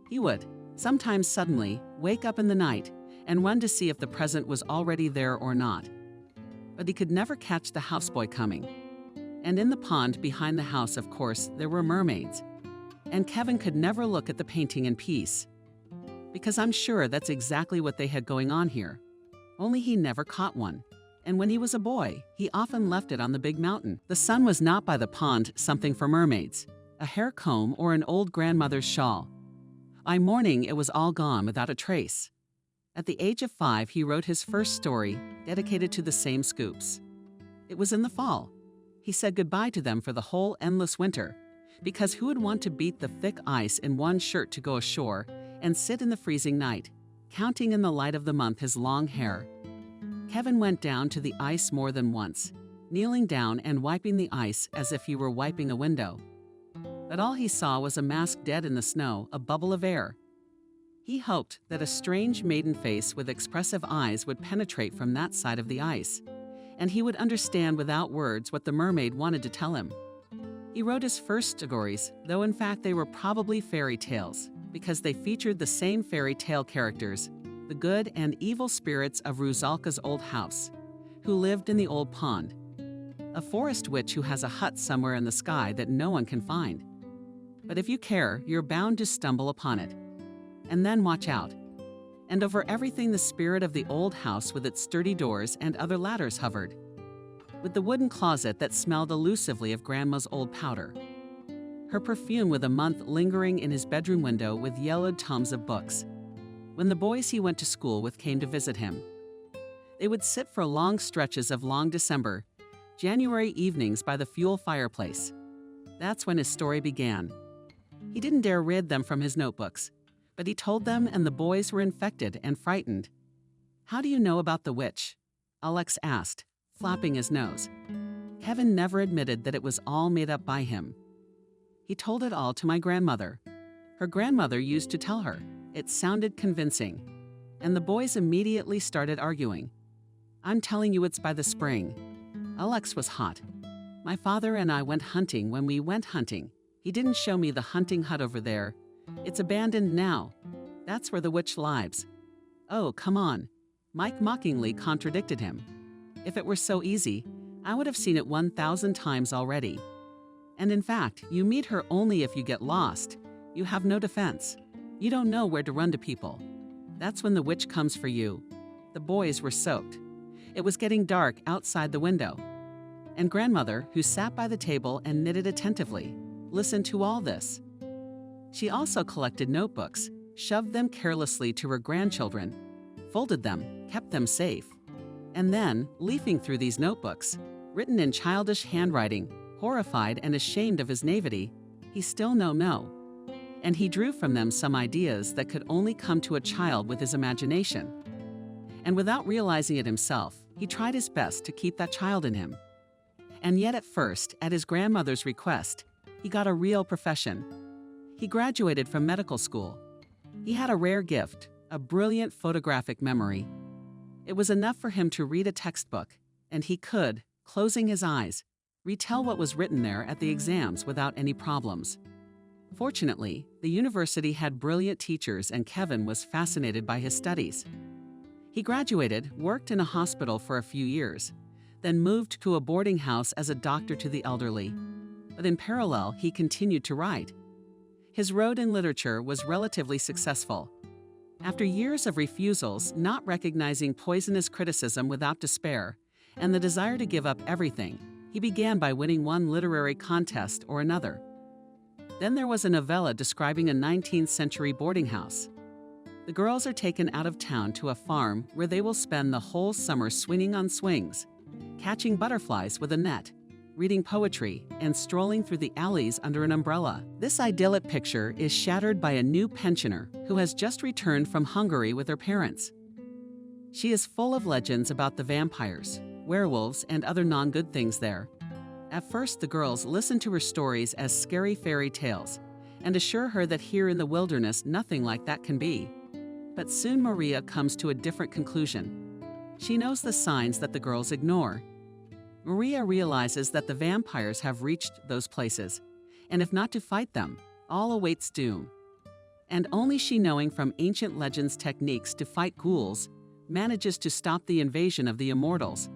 B: He would, sometimes suddenly, wake up in the night and run to see if the present was already there or not. But he could never catch the houseboy coming. And in the pond behind the house, of course, there were mermaids. And Kevin could never look at the painting in peace, because I'm sure that's exactly what they had going on here. Only he never caught one. And when he was a boy, he often left it on the big mountain. The sun was not by the pond something for mermaids, a hair comb or an old grandmother's shawl. By morning, it was all gone without a trace. At the age of 5, he wrote his first story, dedicated to the same scoops. It was in the fall. He said goodbye to them for the whole endless winter, because who would want to beat the thick ice in one shirt to go ashore and sit in the freezing night, counting in the light of the month his long hair? Kevin went down to the ice more than once, kneeling down and wiping the ice as if he were wiping a window. But all he saw was a mask dead in the snow, a bubble of air. He hoped that a strange maiden face with expressive eyes would penetrate from that side of the ice, and he would understand without words what the mermaid wanted to tell him. He wrote his first stories, though in fact they were probably fairy tales, because they featured the same fairy tale characters, the good and evil spirits of Rusalka's old house, who lived in the old pond, a forest witch who has a hut somewhere in the sky that no one can find. But if you care, you're bound to stumble upon it. And then watch out. And over everything the spirit of the old house with its sturdy doors and other ladders hovered, with the wooden closet that smelled elusively of Grandma's old powder, her perfume with a month lingering in his bedroom window with yellowed tomes of books. When the boys he went to school with came to visit him, they would sit for long stretches of long December, January evenings by the fuel fireplace. That's when his story began. He didn't dare read them from his notebooks, but he told them, and the boys were infected and frightened. "How do you know about the witch?" Alex asked, flapping his nose. Kevin never admitted that it was all made up by him. "He told it all to my grandmother. Her grandmother used to tell her. It sounded convincing." And the boys immediately started arguing. "I'm telling you it's by the spring." Alex was hot. "My father and I went hunting when we went hunting. He didn't show me the hunting hut over there. It's abandoned now. That's where the witch lives." "Oh, come on." Mike mockingly contradicted him. "If it were so easy, I would have seen it 1,000 times already. And in fact, you meet her only if you get lost. You have no defense. You don't know where to run to people. That's when the witch comes for you." The boys were soaked. It was getting dark outside the window. And grandmother, who sat by the table and knitted attentively, listened to all this. She also collected notebooks, shoved them carelessly to her grandchildren, folded them, kept them safe. And then, leafing through these notebooks, written in childish handwriting, horrified and ashamed of his naivety, he still no. And he drew from them some ideas that could only come to a child with his imagination. And without realizing it himself, he tried his best to keep that child in him. And yet at first, at his grandmother's request, he got a real profession. He graduated from medical school. He had a rare gift, a brilliant photographic memory. It was enough for him to read a textbook, and he could, closing his eyes, retell what was written there at the exams without any problems. Fortunately, the university had brilliant teachers and Kevin was fascinated by his studies. He graduated, worked in a hospital for a few years, then moved to a boarding house as a doctor to the elderly. But in parallel, he continued to write. His road in literature was relatively successful. After years of refusals, not recognizing poisonous criticism without despair, and the desire to give up everything, he began by winning one literary contest or another. Then there was a novella describing a 19th century boarding house. The girls are taken out of town to a farm where they will spend the whole summer swinging on swings, catching butterflies with a net, reading poetry, and strolling through the alleys under an umbrella. This idyllic picture is shattered by a new pensioner who has just returned from Hungary with her parents. She is full of legends about the vampires, werewolves, and other non-good things there. At first, the girls listen to her stories as scary fairy tales and assure her that here in the wilderness nothing like that can be. But soon Maria comes to a different conclusion. She knows the signs that the girls ignore. Maria realizes that the vampires have reached those places, and if not to fight them, all awaits doom. And only she, knowing from ancient legends techniques to fight ghouls, manages to stop the invasion of the immortals.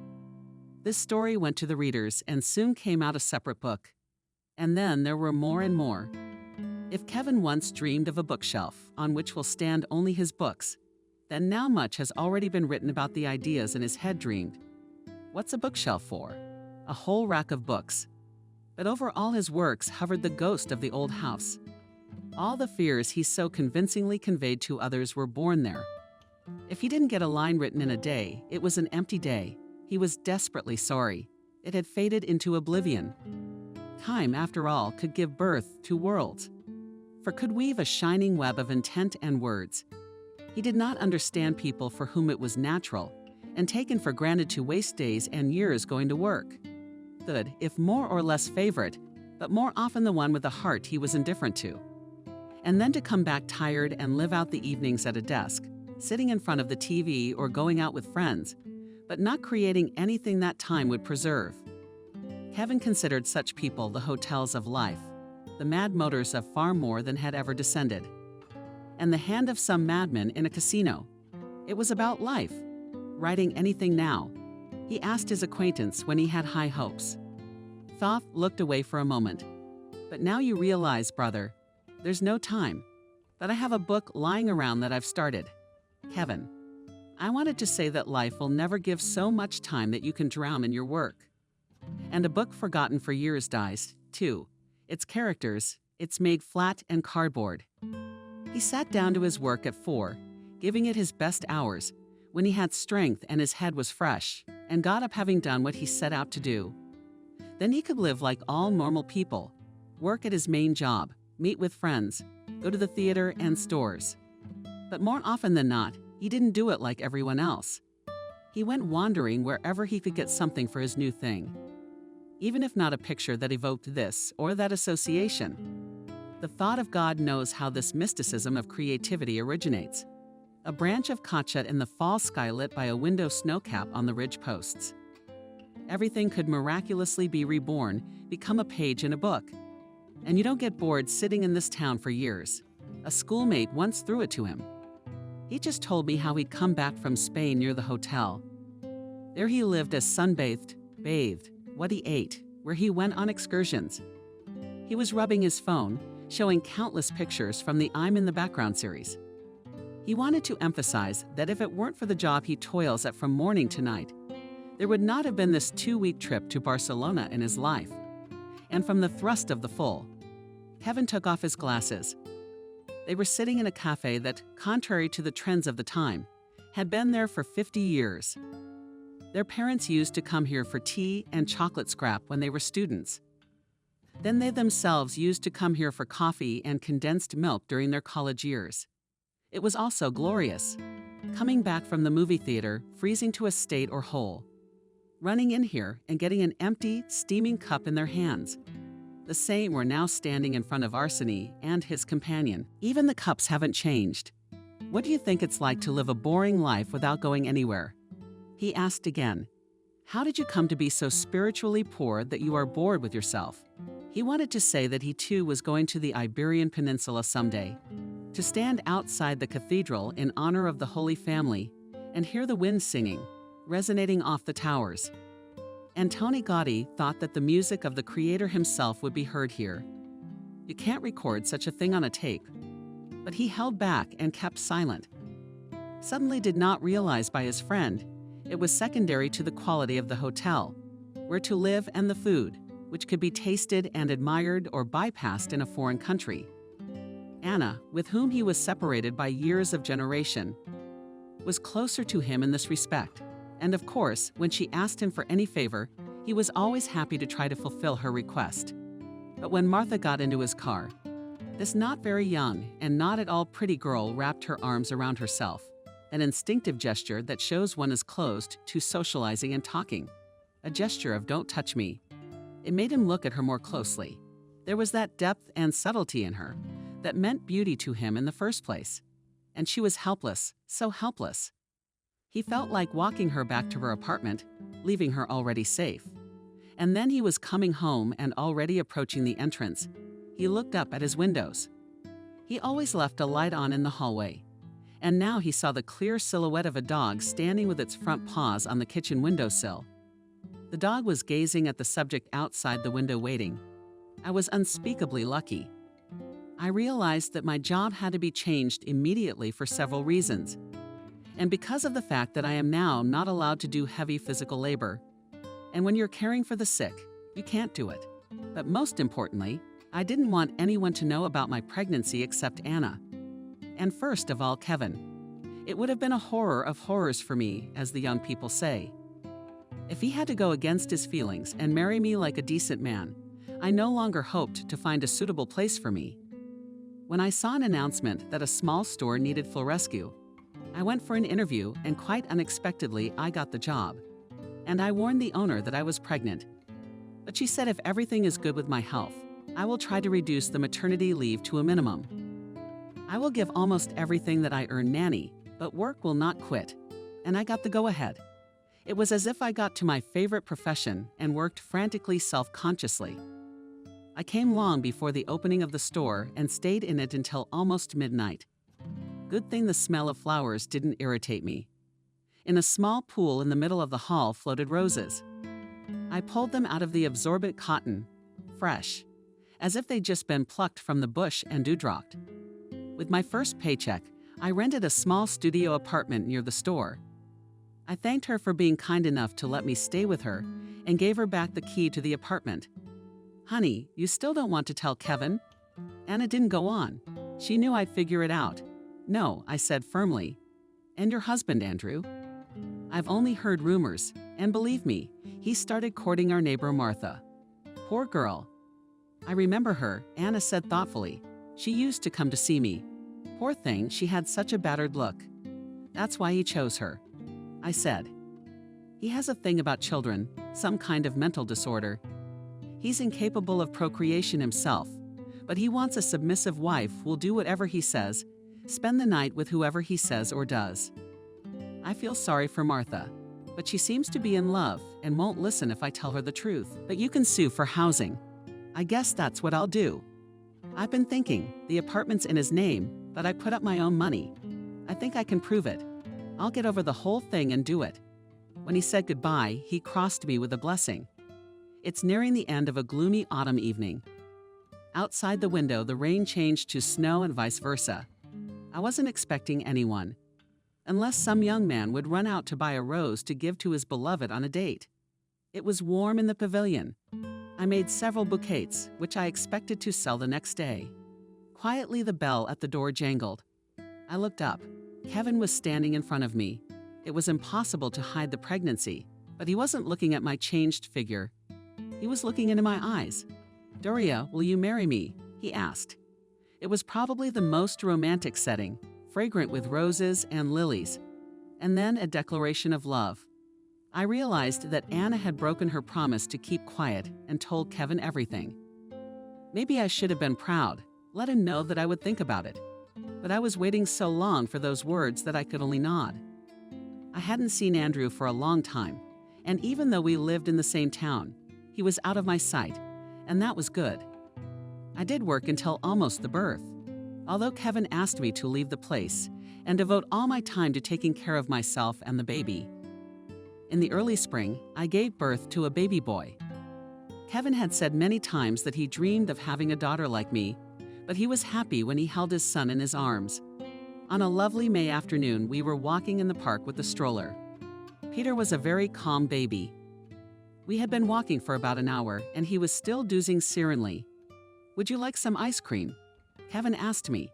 B: This story went to the readers and soon came out a separate book. And then there were more and more. If Kevin once dreamed of a bookshelf on which will stand only his books, then now much has already been written about the ideas in his head dreamed. What's a bookshelf for? A whole rack of books. But over all his works hovered the ghost of the old house. All the fears he so convincingly conveyed to others were born there. If he didn't get a line written in a day, it was an empty day. He was desperately sorry. It had faded into oblivion. Time, after all, could give birth to worlds, for could weave a shining web of intent and words. He did not understand people for whom it was natural and taken for granted to waste days and years going to work. Good, if more or less favorite, but more often the one with the heart he was indifferent to. And then to come back tired and live out the evenings at a desk, sitting in front of the TV or going out with friends, but not creating anything that time would preserve. Kevin considered such people the hotels of life, the mad motors of far more than had ever descended. And the hand of some madman in a casino. It was about life. Writing anything now. He asked his acquaintance when he had high hopes. Thoth looked away for a moment. But now you realize, brother, there's no time. But I have a book lying around that I've started. Kevin, I wanted to say that life will never give so much time that you can drown in your work. And a book forgotten for years dies, too. Its characters, it's made flat and cardboard. He sat down to his work at 4, giving it his best hours, when he had strength and his head was fresh, and got up having done what he set out to do. Then he could live like all normal people, work at his main job, meet with friends, go to the theater and stores. But more often than not, he didn't do it like everyone else. He went wandering wherever he could get something for his new thing. Even if not a picture that evoked this or that association. The thought of God knows how this mysticism of creativity originates. A branch of Katja in the fall sky lit by a window snowcap on the ridge posts. Everything could miraculously be reborn, become a page in a book. And you don't get bored sitting in this town for years. A schoolmate once threw it to him. He just told me how he'd come back from Spain near the hotel. There he lived as sunbathed, bathed, what he ate, where he went on excursions. He was rubbing his phone, showing countless pictures from the I'm in the Background series. He wanted to emphasize that if it weren't for the job he toils at from morning to night, there would not have been this 2-week trip to Barcelona in his life. And from the thrust of the full, Kevin took off his glasses. They were sitting in a cafe that, contrary to the trends of the time, had been there for 50 years. Their parents used to come here for tea and chocolate scrap when they were students. Then they themselves used to come here for coffee and condensed milk during their college years. It was also glorious. Coming back from the movie theater, freezing to a state or hole. Running in here and getting an empty, steaming cup in their hands. The same were now standing in front of Arseny and his companion. Even the cups haven't changed. What do you think it's like to live a boring life without going anywhere? He asked again. How did you come to be so spiritually poor that you are bored with yourself? He wanted to say that he too was going to the Iberian Peninsula someday, to stand outside the cathedral in honor of the Holy Family and hear the wind singing, resonating off the towers. Antoni Gaudí thought that the music of the Creator himself would be heard here. You can't record such a thing on a tape. But he held back and kept silent. Suddenly did not realize by his friend, it was secondary to the quality of the hotel, where to live and the food, which could be tasted and admired or bypassed in a foreign country. Anna, with whom he was separated by years of generation, was closer to him in this respect. And of course, when she asked him for any favor, he was always happy to try to fulfill her request. But when Martha got into his car, this not very young and not at all pretty girl wrapped her arms around herself, an instinctive gesture that shows one is closed to socializing and talking, a gesture of don't touch me. It made him look at her more closely. There was that depth and subtlety in her that meant beauty to him in the first place. And she was helpless, so helpless. He felt like walking her back to her apartment, leaving her already safe. And then he was coming home and already approaching the entrance. He looked up at his windows. He always left a light on in the hallway. And now he saw the clear silhouette of a dog standing with its front paws on the kitchen windowsill. The dog was gazing at the subject outside the window waiting. I was unspeakably lucky. I realized that my job had to be changed immediately for several reasons. And because of the fact that I am now not allowed to do heavy physical labor. And when you're caring for the sick, you can't do it. But most importantly, I didn't want anyone to know about my pregnancy except Anna. And first of all, Kevin. It would have been a horror of horrors for me, as the young people say. If he had to go against his feelings and marry me like a decent man, I no longer hoped to find a suitable place for me. When I saw an announcement that a small store needed Florescu, I went for an interview and quite unexpectedly I got the job. And I warned the owner that I was pregnant. But she said if everything is good with my health, I will try to reduce the maternity leave to a minimum. I will give almost everything that I earn nanny, but work will not quit. And I got the go-ahead. It was as if I got to my favorite profession and worked frantically self-consciously. I came long before the opening of the store and stayed in it until almost midnight. Good thing the smell of flowers didn't irritate me. In a small pool in the middle of the hall floated roses. I pulled them out of the absorbent cotton, fresh, as if they'd just been plucked from the bush and dewdropped. With my first paycheck, I rented a small studio apartment near the store. I thanked her for being kind enough to let me stay with her and gave her back the key to the apartment. Honey, you still don't want to tell Kevin? Anna didn't go on. She knew I'd figure it out. No, I said firmly. And your husband, Andrew? I've only heard rumors, and believe me, he started courting our neighbor Martha. Poor girl. I remember her, Anna said thoughtfully. She used to come to see me. Poor thing, she had such a battered look. That's why he chose her. I said. He has a thing about children, some kind of mental disorder. He's incapable of procreation himself, but he wants a submissive wife who'll do whatever he says, spend the night with whoever he says or does. I feel sorry for Martha, but she seems to be in love and won't listen if I tell her the truth. But you can sue for housing. I guess that's what I'll do. I've been thinking, the apartment's in his name, but I put up my own money. I think I can prove it. I'll get over the whole thing and do it. When he said goodbye, he crossed me with a blessing. It's nearing the end of a gloomy autumn evening. Outside the window, the rain changed to snow and vice versa. I wasn't expecting anyone, unless some young man would run out to buy a rose to give to his beloved on a date. It was warm in the pavilion. I made several bouquets, which I expected to sell the next day. Quietly, the bell at the door jangled. I looked up. Kevin was standing in front of me. It was impossible to hide the pregnancy, but he wasn't looking at my changed figure. He was looking into my eyes. "Doria, will you marry me?" he asked. It was probably the most romantic setting, fragrant with roses and lilies, and then a declaration of love. I realized that Anna had broken her promise to keep quiet and told Kevin everything. Maybe I should have been proud, let him know that I would think about it. But I was waiting so long for those words that I could only nod. I hadn't seen Andrew for a long time, and even though we lived in the same town, he was out of my sight, and that was good. I did work until almost the birth, although Kevin asked me to leave the place and devote all my time to taking care of myself and the baby. In the early spring, I gave birth to a baby boy. Kevin had said many times that he dreamed of having a daughter like me, but he was happy when he held his son in his arms. On a lovely May afternoon, we were walking in the park with the stroller. Peter was a very calm baby. We had been walking for about an hour, and he was still doozing serenely. "Would you like some ice cream?" Kevin asked me.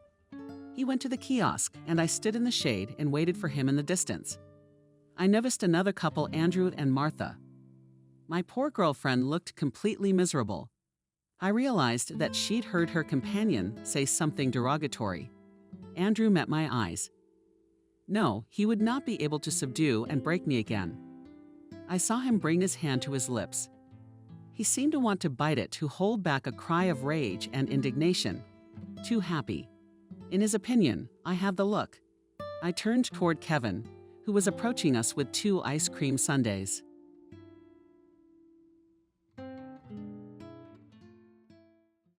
B: He went to the kiosk, and I stood in the shade and waited for him in the distance. I noticed another couple, Andrew and Martha. My poor girlfriend looked completely miserable. I realized that she'd heard her companion say something derogatory. Andrew met my eyes. No, he would not be able to subdue and break me again. I saw him bring his hand to his lips. He seemed to want to bite it, to hold back a cry of rage and indignation. Too happy. In his opinion, I had the look. I turned toward Kevin, who was approaching us with 2 ice cream sundaes.